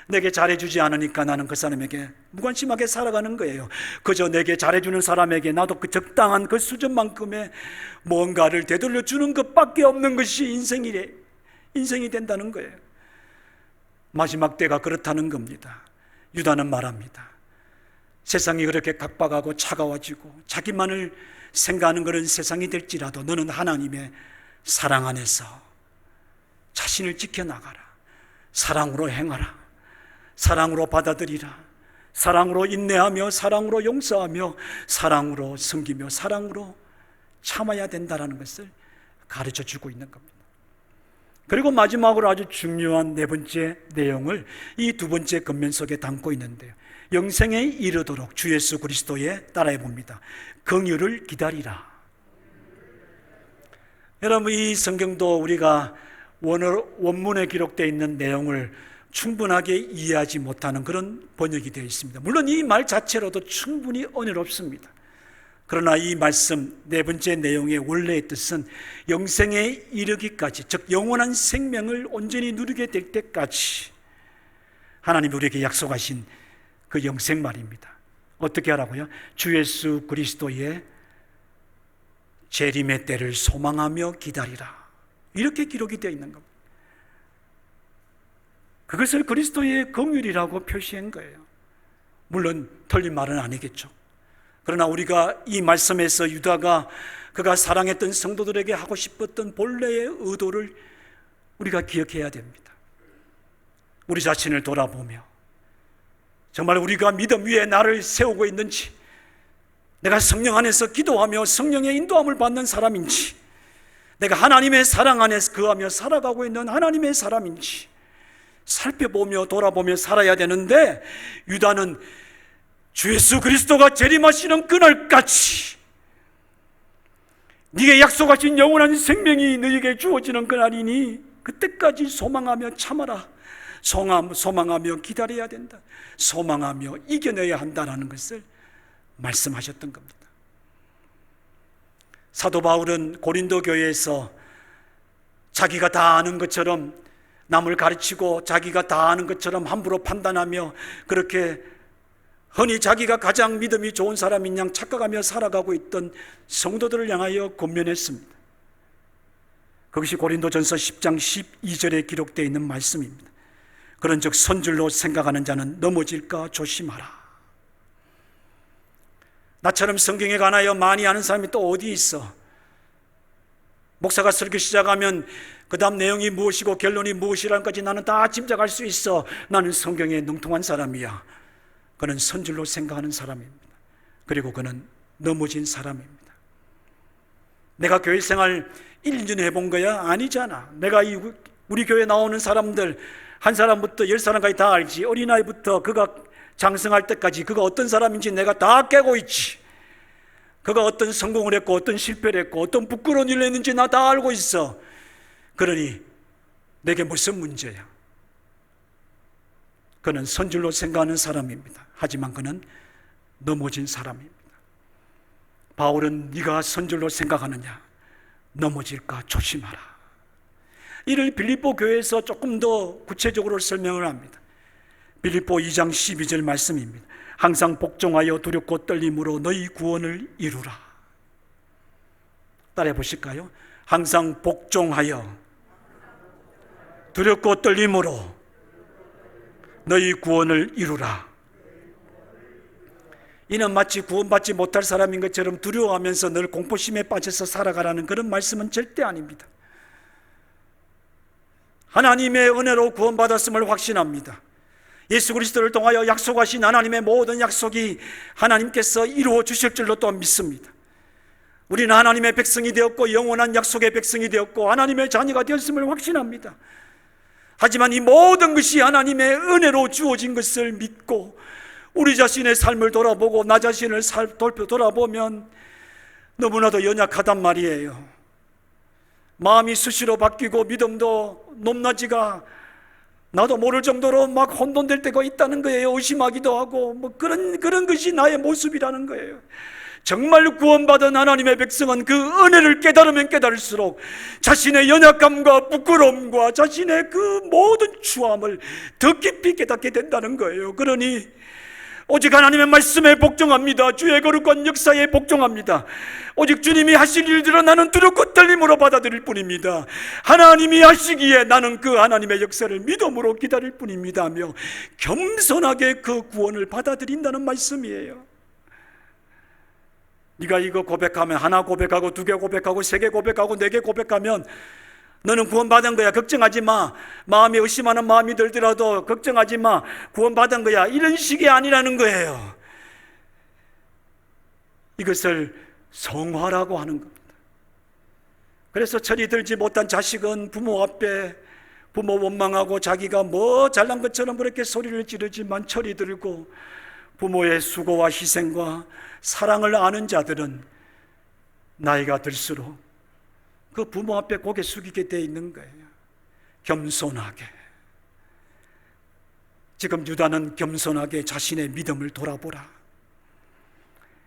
내게 잘해주지 않으니까 나는 그 사람에게 무관심하게 살아가는 거예요. 그저 내게 잘해주는 사람에게 나도 그 적당한 그 수준만큼의 뭔가를 되돌려주는 것밖에 없는 것이 인생이 된다는 거예요. 마지막 때가 그렇다는 겁니다. 유다는 말합니다. 세상이 그렇게 각박하고 차가워지고 자기만을 생각하는 그런 세상이 될지라도 너는 하나님의 사랑 안에서 자신을 지켜나가라. 사랑으로 행하라. 사랑으로 받아들이라. 사랑으로 인내하며 사랑으로 용서하며 사랑으로 섬기며 사랑으로 참아야 된다는 것을 가르쳐 주고 있는 겁니다. 그리고 마지막으로 아주 중요한 네 번째 내용을 이 두 번째 권면 속에 담고 있는데요, 영생에 이르도록 주 예수 그리스도에 따라해 봅니다. 긍휼을 기다리라. 여러분, 이 성경도 우리가 원문에 기록되어 있는 내용을 충분하게 이해하지 못하는 그런 번역이 되어 있습니다. 물론 이 말 자체로도 충분히 은혜롭습니다. 그러나 이 말씀 네 번째 내용의 원래의 뜻은 영생에 이르기까지, 즉 영원한 생명을 온전히 누리게 될 때까지 하나님이 우리에게 약속하신 그 영생 말입니다. 어떻게 하라고요? 주 예수 그리스도의 재림의 때를 소망하며 기다리라, 이렇게 기록이 되어 있는 겁니다. 그것을 그리스도의 긍휼이라고 표시한 거예요. 물론 틀린 말은 아니겠죠. 그러나 우리가 이 말씀에서 유다가 그가 사랑했던 성도들에게 하고 싶었던 본래의 의도를 우리가 기억해야 됩니다. 우리 자신을 돌아보며 정말 우리가 믿음 위에 나를 세우고 있는지, 내가 성령 안에서 기도하며 성령의 인도함을 받는 사람인지, 내가 하나님의 사랑 안에서 거하며 살아가고 있는 하나님의 사람인지 살펴보며 돌아보며 살아야 되는데, 유다는 주 예수 그리스도가 재림하시는 그날까지, 네게 약속하신 영원한 생명이 너에게 주어지는 그날이니 그때까지 소망하며 참아라, 소망하며 기다려야 된다, 소망하며 이겨내야 한다는 것을 말씀하셨던 겁니다. 사도 바울은 고린도 교회에서 자기가 다 아는 것처럼 남을 가르치고 자기가 다 아는 것처럼 함부로 판단하며 그렇게 흔히 자기가 가장 믿음이 좋은 사람인 양 착각하며 살아가고 있던 성도들을 향하여 권면했습니다. 그것이 고린도전서 10장 12절에 기록되어 있는 말씀입니다. 그런즉 선줄로 생각하는 자는 넘어질까 조심하라. 나처럼 성경에 관하여 많이 아는 사람이 또 어디 있어? 목사가 설교 시작하면 그 다음 내용이 무엇이고 결론이 무엇이라는 것까지 나는 다 짐작할 수 있어. 나는 성경에 능통한 사람이야. 그는 선줄로 생각하는 사람입니다. 그리고 그는 넘어진 사람입니다. 내가 교회 생활 1, 2년 해본 거야? 아니잖아. 내가 우리 교회 나오는 사람들 한 사람부터 10사람까지 다 알지. 어린아이부터 그가 장성할 때까지 그가 어떤 사람인지 내가 다 깨고 있지. 그가 어떤 성공을 했고 어떤 실패를 했고 어떤 부끄러운 일을 했는지 나 다 알고 있어. 그러니 내게 무슨 문제야? 그는 선줄로 생각하는 사람입니다. 하지만 그는 넘어진 사람입니다. 바울은 네가 선줄로 생각하느냐? 넘어질까 조심하라. 이를 빌립보 교회에서 조금 더 구체적으로 설명을 합니다. 빌립보 2장 12절 말씀입니다. 항상 복종하여 두렵고 떨림으로 너희 구원을 이루라. 따라해 보실까요? 항상 복종하여 두렵고 떨림으로 너희 구원을 이루라. 이는 마치 구원받지 못할 사람인 것처럼 두려워하면서 늘 공포심에 빠져서 살아가라는 그런 말씀은 절대 아닙니다. 하나님의 은혜로 구원받았음을 확신합니다. 예수 그리스도를 통하여 약속하신 하나님의 모든 약속이 하나님께서 이루어 주실 줄로 또한 믿습니다. 우리는 하나님의 백성이 되었고 영원한 약속의 백성이 되었고 하나님의 자녀가 되었음을 확신합니다. 하지만 이 모든 것이 하나님의 은혜로 주어진 것을 믿고 우리 자신의 삶을 돌아보고 나 자신을 돌아보면 너무나도 연약하단 말이에요. 마음이 수시로 바뀌고 믿음도 높낮이가 나도 모를 정도로 막 혼돈될 때가 있다는 거예요. 의심하기도 하고 뭐 그런 것이 나의 모습이라는 거예요. 정말 구원받은 하나님의 백성은 그 은혜를 깨달으면 깨달을수록 자신의 연약감과 부끄러움과 자신의 그 모든 추함을 더 깊이 깨닫게 된다는 거예요. 그러니 오직 하나님의 말씀에 복종합니다. 주의 거룩한 역사에 복종합니다. 오직 주님이 하실 일들은 나는 두렵고 떨림으로 받아들일 뿐입니다. 하나님이 하시기에 나는 그 하나님의 역사를 믿음으로 기다릴 뿐입니다 하며 겸손하게 그 구원을 받아들인다는 말씀이에요. 네가 이거 고백하면 하나 고백하고 두 개 고백하고 세 개 고백하고 네 개 고백하면 너는 구원받은 거야. 걱정하지 마. 마음에 의심하는 마음이 들더라도 걱정하지 마. 구원받은 거야. 이런 식이 아니라는 거예요. 이것을 성화라고 하는 겁니다. 그래서 철이 들지 못한 자식은 부모 앞에 부모 원망하고 자기가 뭐 잘난 것처럼 그렇게 소리를 지르지만 철이 들고 부모의 수고와 희생과 사랑을 아는 자들은 나이가 들수록 그 부모 앞에 고개 숙이게 돼 있는 거예요. 겸손하게. 지금 유다는 겸손하게 자신의 믿음을 돌아보라.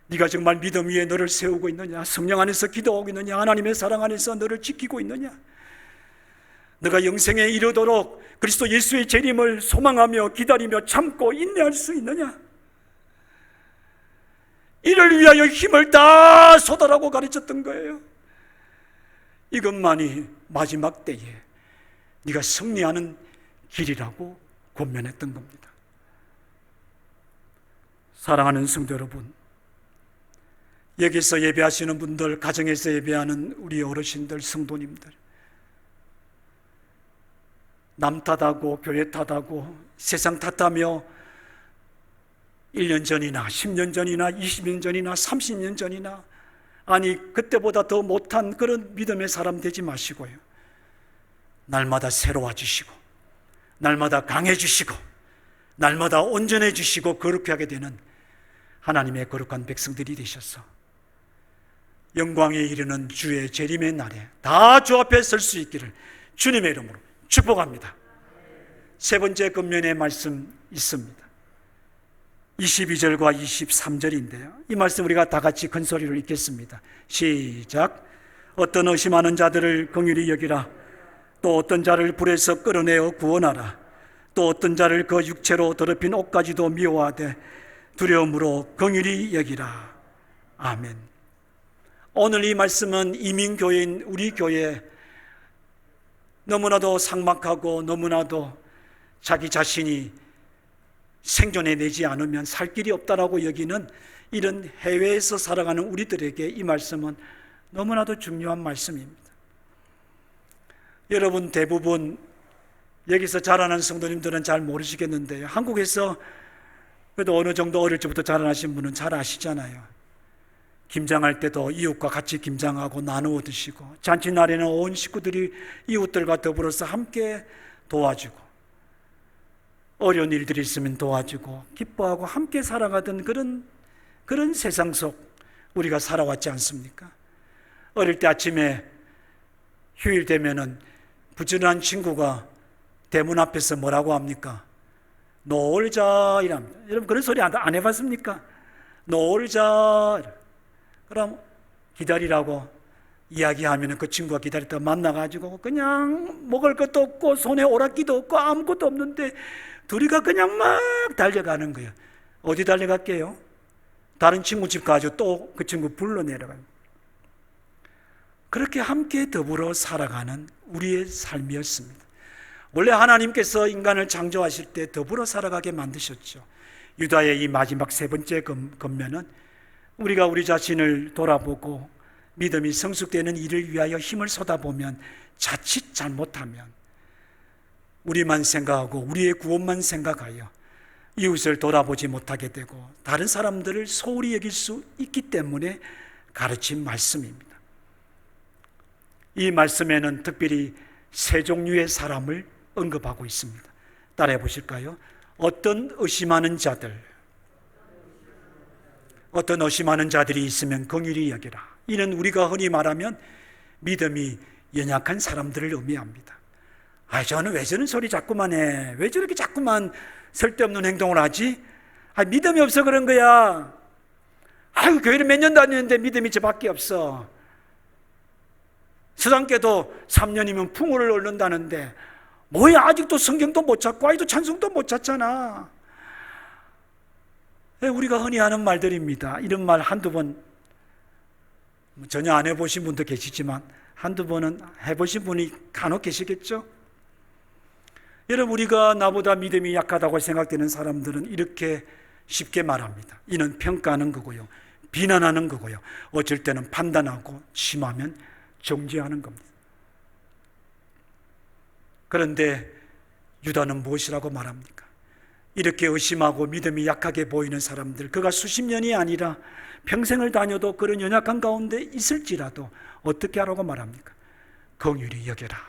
네가 정말 믿음 위에 너를 세우고 있느냐? 성령 안에서 기도하고 있느냐? 하나님의 사랑 안에서 너를 지키고 있느냐? 너가 영생에 이르도록 그리스도 예수의 재림을 소망하며 기다리며 참고 인내할 수 있느냐? 이를 위하여 힘을 다 쏟아라고 가르쳤던 거예요. 이것만이 마지막 때에 네가 승리하는 길이라고 권면했던 겁니다. 사랑하는 성도 여러분, 여기서 예배하시는 분들, 가정에서 예배하는 우리 어르신들, 성도님들, 남 탓하고 교회 탓하고 세상 탓하며 1년 전이나 10년 전이나 20년 전이나 30년 전이나 아니 그때보다 더 못한 그런 믿음의 사람 되지 마시고요. 날마다 새로워지시고 날마다 강해지시고 날마다 온전해지시고 거룩하게 하게 되는 하나님의 거룩한 백성들이 되셔서 영광에 이르는 주의 재림의 날에 다 주 앞에 설 수 있기를 주님의 이름으로 축복합니다. 세 번째 권면의 말씀 있습니다. 22절과 23절인데요. 이 말씀 우리가 다 같이 큰 소리로 읽겠습니다. 시작. 어떤 의심하는 자들을 긍휼히 여기라. 또 어떤 자를 불에서 끌어내어 구원하라. 또 어떤 자를 그 육체로 더럽힌 옷까지도 미워하되 두려움으로 긍휼히 여기라. 아멘. 오늘 이 말씀은 이민교회인 우리 교회에 너무나도 삭막하고 너무나도 자기 자신이 생존해내지 않으면 살 길이 없다라고 여기는 이런 해외에서 살아가는 우리들에게 이 말씀은 너무나도 중요한 말씀입니다. 여러분 대부분 여기서 자라난 성도님들은 잘 모르시겠는데요. 한국에서 그래도 어느 정도 어릴 적부터 자라나신 분은 잘 아시잖아요. 김장할 때도 이웃과 같이 김장하고 나누어 드시고 잔치날에는 온 식구들이 이웃들과 더불어서 함께 도와주고 어려운 일들이 있으면 도와주고 기뻐하고 함께 살아가던 그런 세상 속 우리가 살아왔지 않습니까? 어릴 때 아침에 휴일 되면은 부지런한 친구가 대문 앞에서 뭐라고 합니까? 놀자 이랍니다. 여러분 그런 소리 안 해봤습니까? 놀자. 그럼 기다리라고 이야기하면 그 친구가 기다렸다가 만나가지고 그냥 먹을 것도 없고 손에 오락기도 없고 아무것도 없는데 둘이가 그냥 막 달려가는 거예요. 어디 달려갈게요? 다른 친구 집 가지고 또 그 친구 불러 내려가요. 그렇게 함께 더불어 살아가는 우리의 삶이었습니다. 원래 하나님께서 인간을 창조하실 때 더불어 살아가게 만드셨죠. 유다의 이 마지막 세 번째 권면은 우리가 우리 자신을 돌아보고 믿음이 성숙되는 일을 위하여 힘을 쏟아보면 자칫 잘못하면 우리만 생각하고 우리의 구원만 생각하여 이웃을 돌아보지 못하게 되고 다른 사람들을 소홀히 여길 수 있기 때문에 가르친 말씀입니다. 이 말씀에는 특별히 세 종류의 사람을 언급하고 있습니다. 따라해 보실까요? 어떤 의심하는 자들이 있으면 긍휼히 여기라. 이는 우리가 흔히 말하면 믿음이 연약한 사람들을 의미합니다. 저는 왜 저런 소리 자꾸만 해? 왜 저렇게 자꾸만 쓸데없는 행동을 하지? 믿음이 없어 그런 거야. 교회를 몇 년 다니는데 믿음이 저밖에 없어. 서당께도 3년이면 풍우를 얻는다는데 뭐야 아직도 성경도 못 찾고 아직도 찬송도 못 찾잖아. 우리가 흔히 하는 말들입니다. 이런 말 한두 번 전혀 안 해보신 분도 계시지만 한두 번은 해보신 분이 간혹 계시겠죠? 여러분 우리가 나보다 믿음이 약하다고 생각되는 사람들은 이렇게 쉽게 말합니다. 이는 평가하는 거고요, 비난하는 거고요, 어쩔 때는 판단하고 심하면 정죄하는 겁니다. 그런데 유다는 무엇이라고 말합니까? 이렇게 의심하고 믿음이 약하게 보이는 사람들, 그가 수십 년이 아니라 평생을 다녀도 그런 연약한 가운데 있을지라도 어떻게 하라고 말합니까? 긍휼히 여겨라.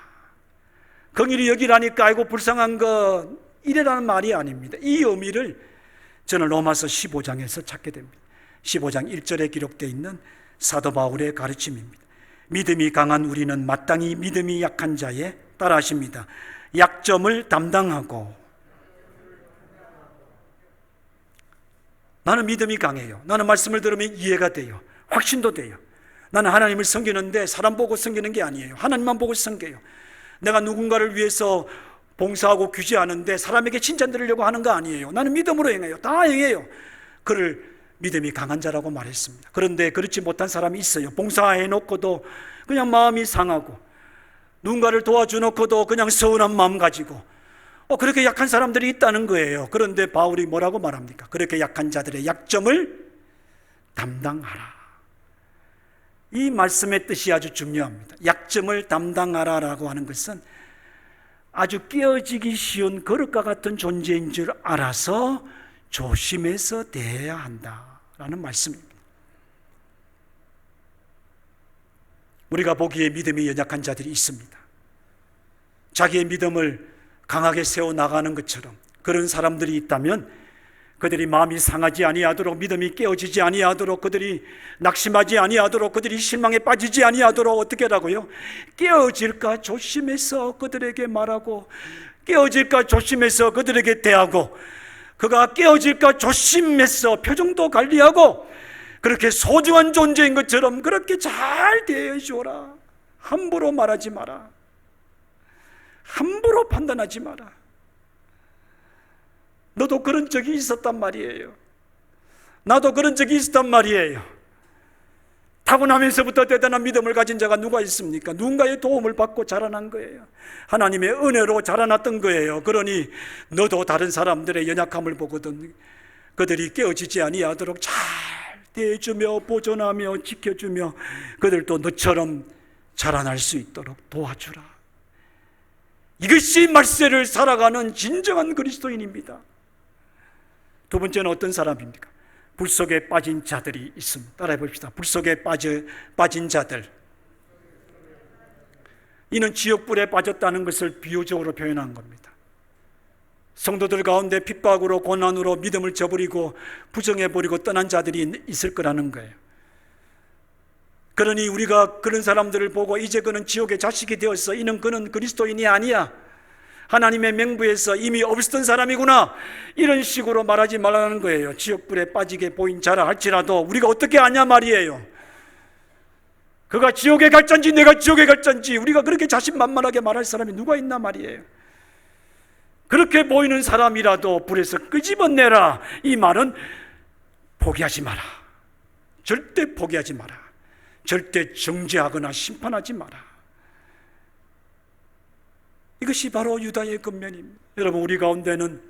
긍휼히 여기라니까 아이고 불쌍한 것 이래라는 말이 아닙니다. 이 의미를 저는 로마서 15장에서 찾게 됩니다. 15장 1절에 기록되어 있는 사도 바울의 가르침입니다. 믿음이 강한 우리는 마땅히 믿음이 약한 자에 따라하십니다. 약점을 담당하고. 나는 믿음이 강해요. 나는 말씀을 들으면 이해가 돼요. 확신도 돼요. 나는 하나님을 섬기는데 사람 보고 섬기는 게 아니에요. 하나님만 보고 섬겨요. 내가 누군가를 위해서 봉사하고 규제하는데 사람에게 칭찬 들으려고 하는 거 아니에요. 나는 믿음으로 행해요. 다 행해요. 그를 믿음이 강한 자라고 말했습니다. 그런데 그렇지 못한 사람이 있어요. 봉사해놓고도 그냥 마음이 상하고, 누군가를 도와주놓고도 그냥 서운한 마음 가지고 그렇게 약한 사람들이 있다는 거예요. 그런데 바울이 뭐라고 말합니까? 그렇게 약한 자들의 약점을 담당하라. 이 말씀의 뜻이 아주 중요합니다. 약점을 담당하라라고 하는 것은 아주 깨어지기 쉬운 그릇과 같은 존재인 줄 알아서 조심해서 대해야 한다라는 말씀입니다. 우리가 보기에 믿음이 연약한 자들이 있습니다. 자기의 믿음을 강하게 세워나가는 것처럼 그런 사람들이 있다면 그들이 마음이 상하지 아니하도록, 믿음이 깨어지지 아니하도록, 그들이 낙심하지 아니하도록, 그들이 실망에 빠지지 아니하도록 어떻게 하라고요? 깨어질까 조심해서 그들에게 말하고, 깨어질까 조심해서 그들에게 대하고, 그가 깨어질까 조심해서 표정도 관리하고, 그렇게 소중한 존재인 것처럼 그렇게 잘 대해줘라. 함부로 말하지 마라. 함부로 판단하지 마라. 너도 그런 적이 있었단 말이에요. 나도 그런 적이 있었단 말이에요. 타고나면서부터 대단한 믿음을 가진 자가 누가 있습니까? 누군가의 도움을 받고 자라난 거예요. 하나님의 은혜로 자라났던 거예요. 그러니 너도 다른 사람들의 연약함을 보거든 그들이 깨어지지 아니하도록 잘 대해주며 보존하며 지켜주며 그들도 너처럼 자라날 수 있도록 도와주라. 이것이 말세를 살아가는 진정한 그리스도인입니다. 두 번째는 어떤 사람입니까? 불 속에 빠진 자들이 있습니다. 따라해 봅시다. 불 속에 빠진 자들. 이는 지옥불에 빠졌다는 것을 비유적으로 표현한 겁니다. 성도들 가운데 핍박으로 고난으로 믿음을 저버리고 부정해버리고 떠난 자들이 있을 거라는 거예요. 그러니 우리가 그런 사람들을 보고 이제 그는 지옥의 자식이 되었어, 이는 그는 그리스도인이 아니야, 하나님의 맹부에서 이미 없었던 사람이구나, 이런 식으로 말하지 말라는 거예요. 지옥불에 빠지게 보인 자라 할지라도 우리가 어떻게 아냐 말이에요. 그가 지옥에 갈잔지 내가 지옥에 갈잔지 우리가 그렇게 자신만만하게 말할 사람이 누가 있나 말이에요. 그렇게 보이는 사람이라도 불에서 끄집어내라. 이 말은 포기하지 마라. 절대 포기하지 마라. 절대 정죄하거나 심판하지 마라. 이것이 바로 유다의 근면입니다. 여러분, 우리 가운데는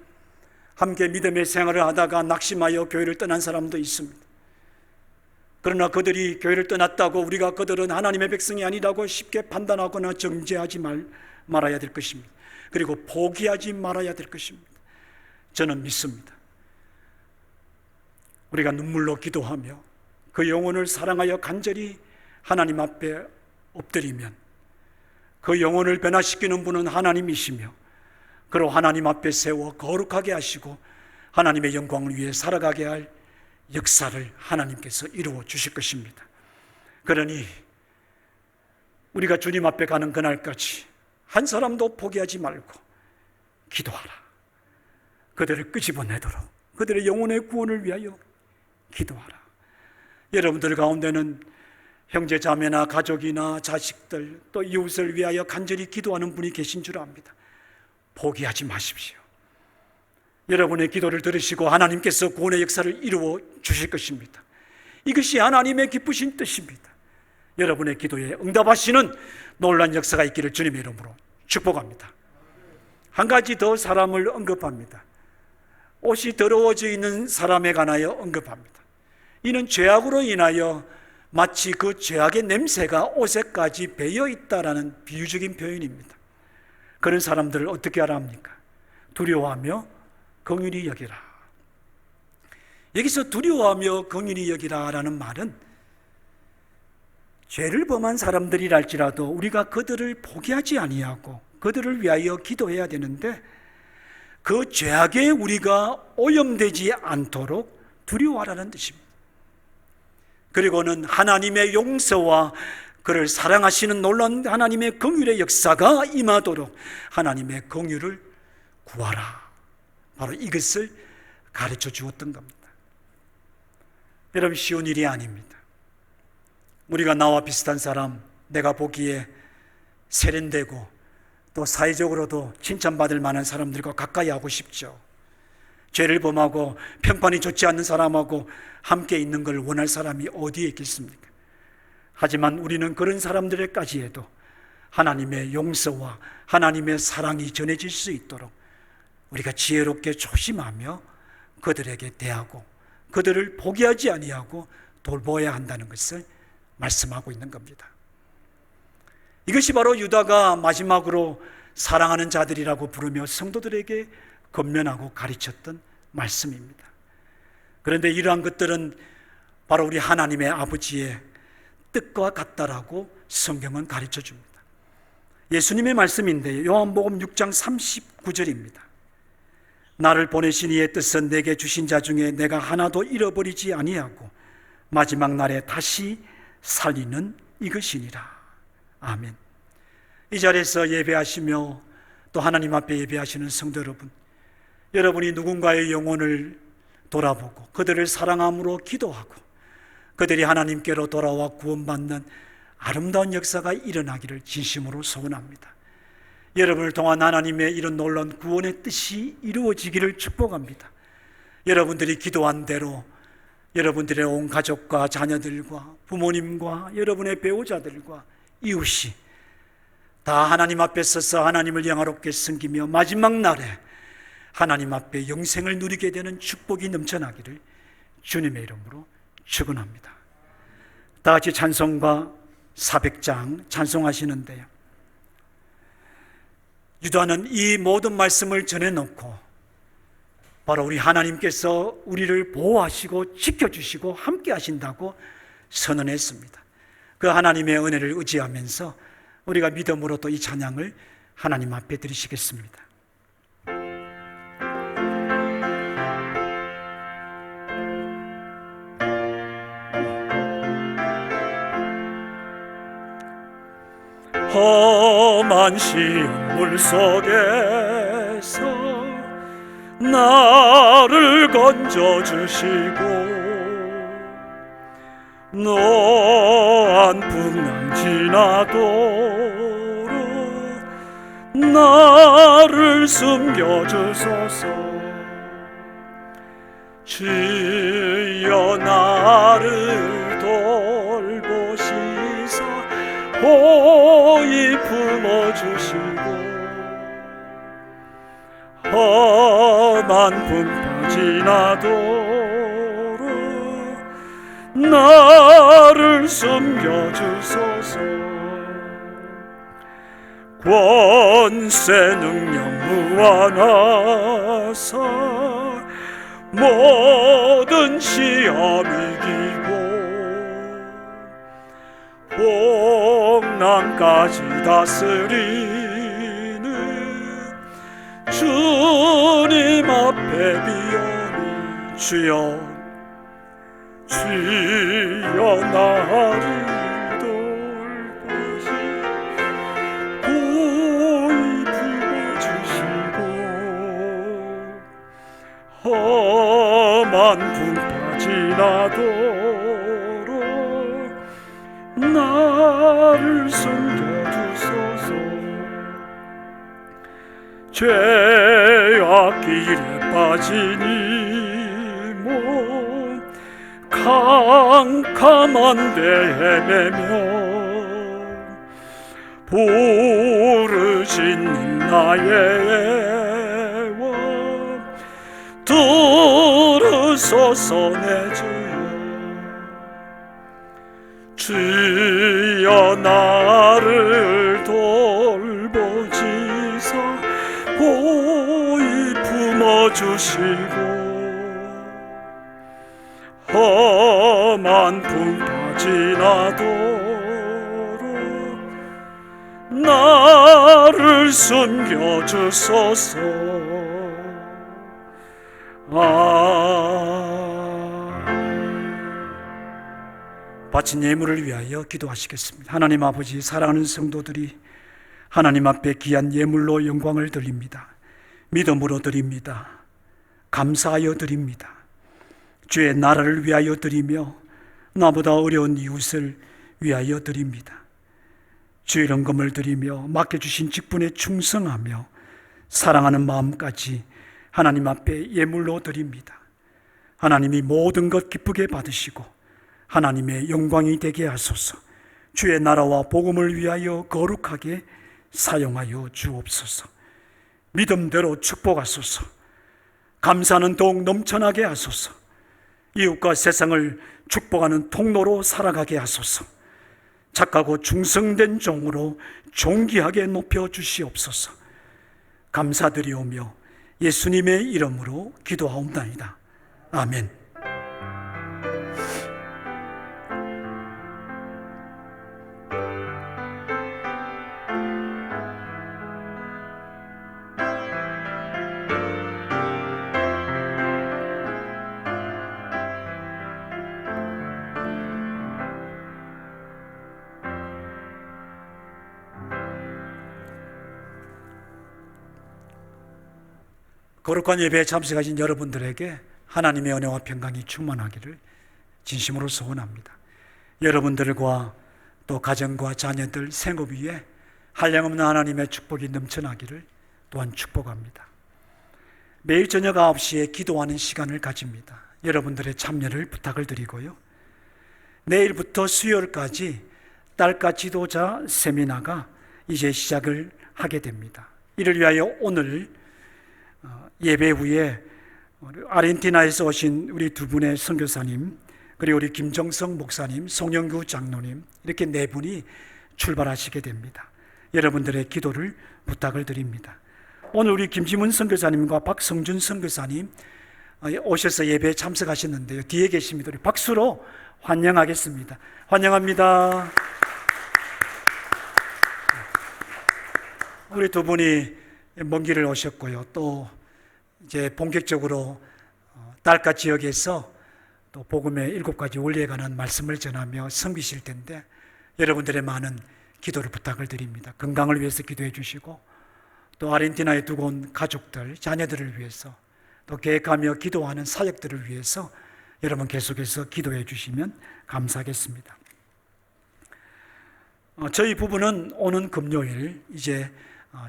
함께 믿음의 생활을 하다가 낙심하여 교회를 떠난 사람도 있습니다. 그러나 그들이 교회를 떠났다고 우리가 그들은 하나님의 백성이 아니라고 쉽게 판단하거나 정죄하지 말아야 될 것입니다. 그리고 포기하지 말아야 될 것입니다. 저는 믿습니다. 우리가 눈물로 기도하며 그 영혼을 사랑하여 간절히 하나님 앞에 엎드리면 그 영혼을 변화시키는 분은 하나님이시며 그로 하나님 앞에 세워 거룩하게 하시고 하나님의 영광을 위해 살아가게 할 역사를 하나님께서 이루어 주실 것입니다. 그러니 우리가 주님 앞에 가는 그날까지 한 사람도 포기하지 말고 기도하라. 그들을 끄집어내도록 그들의 영혼의 구원을 위하여 기도하라. 여러분들 가운데는 형제 자매나 가족이나 자식들 또 이웃을 위하여 간절히 기도하는 분이 계신 줄 압니다. 포기하지 마십시오. 여러분의 기도를 들으시고 하나님께서 구원의 역사를 이루어 주실 것입니다. 이것이 하나님의 기쁘신 뜻입니다. 여러분의 기도에 응답하시는 놀라운 역사가 있기를 주님의 이름으로 축복합니다. 한 가지 더 사람을 언급합니다. 옷이 더러워져 있는 사람에 관하여 언급합니다. 이는 죄악으로 인하여 마치 그 죄악의 냄새가 옷에까지 배어 있다라는 비유적인 표현입니다. 그런 사람들을 어떻게 하라 합니까? 두려워하며 긍휼히 여기라. 여기서 두려워하며 긍휼히 여기라라는 말은 죄를 범한 사람들이랄지라도 우리가 그들을 포기하지 아니하고 그들을 위하여 기도해야 되는데 그 죄악에 우리가 오염되지 않도록 두려워하라는 뜻입니다. 그리고는 하나님의 용서와 그를 사랑하시는 놀라운 하나님의 긍휼의 역사가 임하도록 하나님의 긍휼을 구하라. 바로 이것을 가르쳐 주었던 겁니다. 여러분, 쉬운 일이 아닙니다. 우리가 나와 비슷한 사람, 내가 보기에 세련되고 또 사회적으로도 칭찬받을 만한 사람들과 가까이 하고 싶죠. 죄를 범하고 평판이 좋지 않는 사람하고 함께 있는 걸 원할 사람이 어디에 있겠습니까? 하지만 우리는 그런 사람들에까지에도 하나님의 용서와 하나님의 사랑이 전해질 수 있도록 우리가 지혜롭게 조심하며 그들에게 대하고 그들을 포기하지 아니하고 돌보아야 한다는 것을 말씀하고 있는 겁니다. 이것이 바로 유다가 마지막으로 사랑하는 자들이라고 부르며 성도들에게 권면하고 가르쳤던 말씀입니다. 그런데 이러한 것들은 바로 우리 하나님의 아버지의 뜻과 같다라고 성경은 가르쳐 줍니다. 예수님의 말씀인데 요한복음 6장 39절입니다. 나를 보내신 이의 뜻은 내게 주신 자 중에 내가 하나도 잃어버리지 아니하고 마지막 날에 다시 살리는 이것이니라. 아멘. 이 자리에서 예배하시며 또 하나님 앞에 예배하시는 성도 여러분, 여러분이 누군가의 영혼을 돌아보고 그들을 사랑함으로 기도하고 그들이 하나님께로 돌아와 구원받는 아름다운 역사가 일어나기를 진심으로 소원합니다. 여러분을 통한 하나님의 이런 놀라운 구원의 뜻이 이루어지기를 축복합니다. 여러분들이 기도한 대로 여러분들의 온 가족과 자녀들과 부모님과 여러분의 배우자들과 이웃이 다 하나님 앞에 서서 하나님을 영화롭게 섬기며 마지막 날에 하나님 앞에 영생을 누리게 되는 축복이 넘쳐나기를 주님의 이름으로 축원합니다. 다 같이 찬송가 400장 찬송하시는데요, 유다는 이 모든 말씀을 전해놓고 바로 우리 하나님께서 우리를 보호하시고 지켜주시고 함께 하신다고 선언했습니다. 그 하나님의 은혜를 의지하면서 우리가 믿음으로 또 이 찬양을 하나님 앞에 드리시겠습니다. 험한 시험 물속에서 나를 건져주시고 노한 풍랑 지나도록 나를 숨겨주소서. 주여 나를 돌보시사 보이 품어주시고 험한 풍파 지나도록 나를 숨겨주소서. 권세 능력 무한하사 모든 시험 이기고 풍랑까지 다스리는 주님 앞에 비오니 주여 나를 돌보시 보이 품어주시고 험한 풍파 지나도록 나를 숨겨주소서. 죄악 길에 빠진 이 몸 캄캄한 데 헤매며 부르짖는 나의 애원 들으소서. 내 주여 나를 돌보시사 주시고 험한 풍파 지나도록 나를 숨겨주소서. 바친 예물을 위하여 기도하시겠습니다. 하나님 아버지, 사랑하는 성도들이 하나님 앞에 귀한 예물로 영광을 드립니다. 믿음으로 드립니다. 감사하여 드립니다. 주의 나라를 위하여 드리며 나보다 어려운 이웃을 위하여 드립니다. 주의 헌금을 드리며 맡겨주신 직분에 충성하며 사랑하는 마음까지 하나님 앞에 예물로 드립니다. 하나님이 모든 것 기쁘게 받으시고 하나님의 영광이 되게 하소서. 주의 나라와 복음을 위하여 거룩하게 사용하여 주옵소서. 믿음대로 축복하소서. 감사는 더욱 넘쳐나게 하소서. 이웃과 세상을 축복하는 통로로 살아가게 하소서. 착하고 충성된 종으로 존귀하게 높여 주시옵소서. 감사드리오며 예수님의 이름으로 기도하옵나이다. 아멘. 거룩한 예배에 참석하신 여러분들에게 하나님의 은혜와 평강이 충만하기를 진심으로 소원합니다. 여러분들과 또 가정과 자녀들 생업 위에 한량없는 하나님의 축복이 넘쳐나기를 또한 축복합니다. 매일 저녁 9시에 기도하는 시간을 가집니다. 여러분들의 참여를 부탁을 드리고요. 내일부터 수요일까지 딸과 지도자 세미나가 이제 시작을 하게 됩니다. 이를 위하여 오늘 예배 후에 아르헨티나에서 오신 우리 두 분의 선교사님, 그리고 우리 김정성 목사님, 송영규 장로님, 이렇게 네 분이 출발하시게 됩니다. 여러분들의 기도를 부탁을 드립니다. 오늘 우리 김지문 선교사님과 박성준 선교사님 오셔서 예배에 참석하셨는데요. 뒤에 계십니다. 우리 박수로 환영하겠습니다. 환영합니다. 우리 두 분이 먼 길을 오셨고요. 또 이제 본격적으로 달가 지역에서 또 복음의 7가지 원리에 관한 말씀을 전하며 섬기실 텐데 여러분들의 많은 기도를 부탁을 드립니다. 건강을 위해서 기도해 주시고 또 아르헨티나에 두고 온 가족들, 자녀들을 위해서 또 계획하며 기도하는 사역들을 위해서 여러분 계속해서 기도해 주시면 감사하겠습니다. 저희 부부는 오는 금요일 이제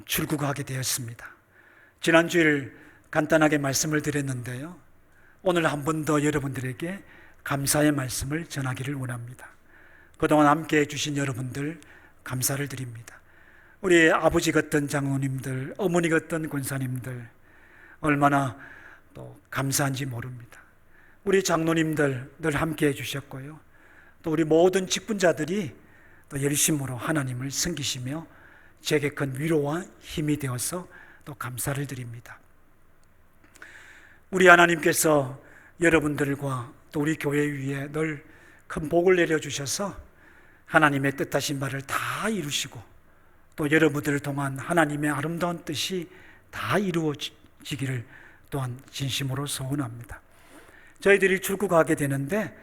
출국하게 되었습니다. 지난주일 간단하게 말씀을 드렸는데요. 오늘 한 번 더 여러분들에게 감사의 말씀을 전하기를 원합니다. 그동안 함께 해주신 여러분들 감사를 드립니다. 우리 아버지 같은 장로님들, 어머니 같은 권사님들 얼마나 또 감사한지 모릅니다. 우리 장로님들 늘 함께 해주셨고요. 또 우리 모든 직분자들이 또 열심으로 하나님을 섬기시며 제게 큰 위로와 힘이 되어서 또 감사를 드립니다. 우리 하나님께서 여러분들과 또 우리 교회 위에 늘 큰 복을 내려주셔서 하나님의 뜻하신 바를 다 이루시고 또 여러분들을 통한 하나님의 아름다운 뜻이 다 이루어지기를 또한 진심으로 소원합니다. 저희들이 출국하게 되는데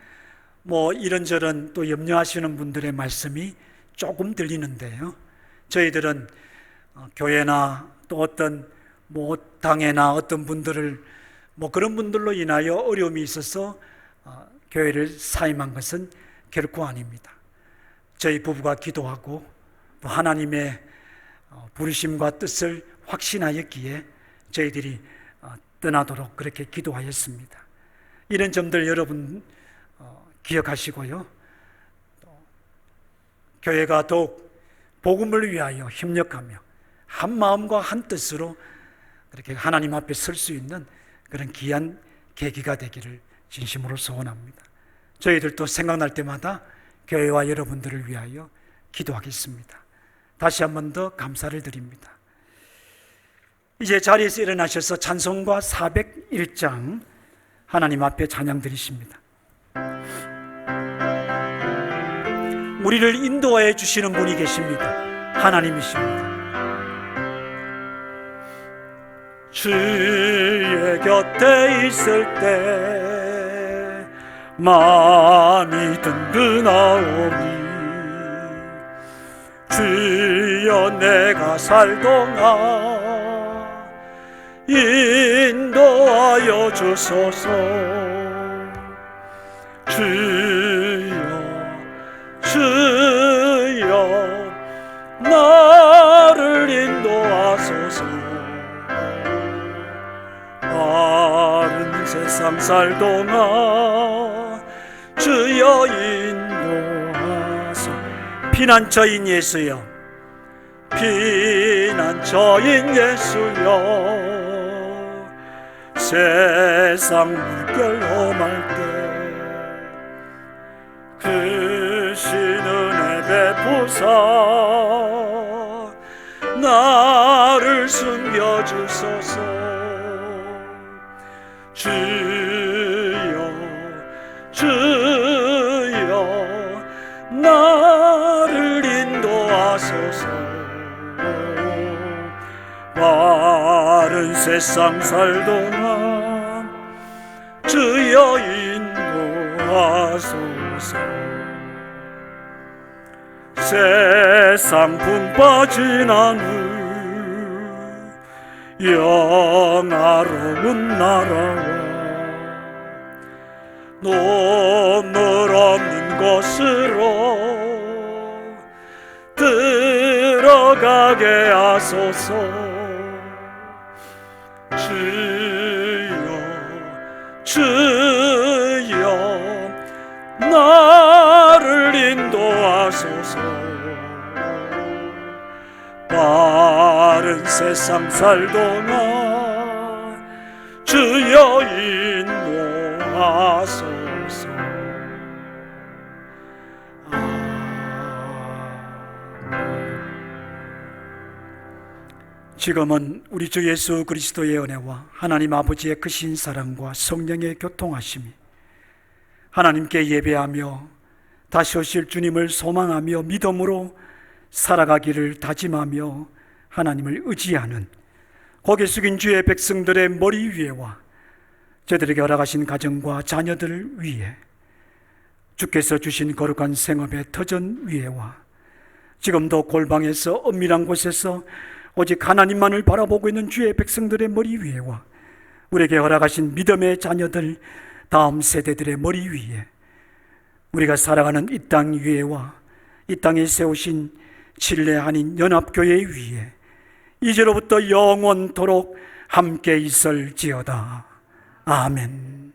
이런저런 또 염려하시는 분들의 말씀이 조금 들리는데요. 저희들은 교회나 또 어떤 당회나 어떤 분들을 그런 분들로 인하여 어려움이 있어서 교회를 사임한 것은 결코 아닙니다. 저희 부부가 기도하고 또 하나님의 부르심과 뜻을 확신하였기에 저희들이 떠나도록 그렇게 기도하였습니다. 이런 점들 여러분 기억하시고요. 또 교회가 더욱 복음을 위하여 협력하며 한 마음과 한 뜻으로 그렇게 하나님 앞에 설 수 있는 그런 귀한 계기가 되기를 진심으로 소원합니다. 저희들도 생각날 때마다 교회와 여러분들을 위하여 기도하겠습니다. 다시 한 번 더 감사를 드립니다. 이제 자리에서 일어나셔서 찬송가 401장 하나님 앞에 찬양 드리십니다. 우리를 인도하여 주시는 분이 계십니다. 하나님이십니다. 주의 곁에 있을 때 마음이 든든하오니 주여 내가 살동안 인도하여 주소서. 주여 나를 인도하소서. 바른 세상 살동안 주여 인도하소. 피난처인 예수여, 피난처인 예수여, 세상 물결 험할 때 그 신은혜 베푸사 나를 숨겨주소서. 주여 나를 인도하소서. 바른 세상 살동안 주여 인도하소서. 세상 분 빠진 하늘 영화로운 나라와 눈물 없는 곳으로 들어가게 하소서. 주여 나를 인도하소서. 바른 세상 살동안 주여 인도하소서. 지금은 우리 주 예수 그리스도의 은혜와 하나님 아버지의 크신 사랑과 성령의 교통하심이 하나님께 예배하며 다시 오실 주님을 소망하며 믿음으로 살아가기를 다짐하며 하나님을 의지하는 고개 숙인 주의 백성들의 머리 위에와 저들에게 허락하신 가정과 자녀들 위에, 주께서 주신 거룩한 생업의 터전 위에와 지금도 골방에서 은밀한 곳에서 오직 하나님만을 바라보고 있는 주의 백성들의 머리 위에와 우리에게 허락하신 믿음의 자녀들 다음 세대들의 머리 위에, 우리가 살아가는 이 땅 위에와 이 땅에 세우신 진례 한인 연합교회 위에 이제로부터 영원토록 함께 있을지어다. 아멘.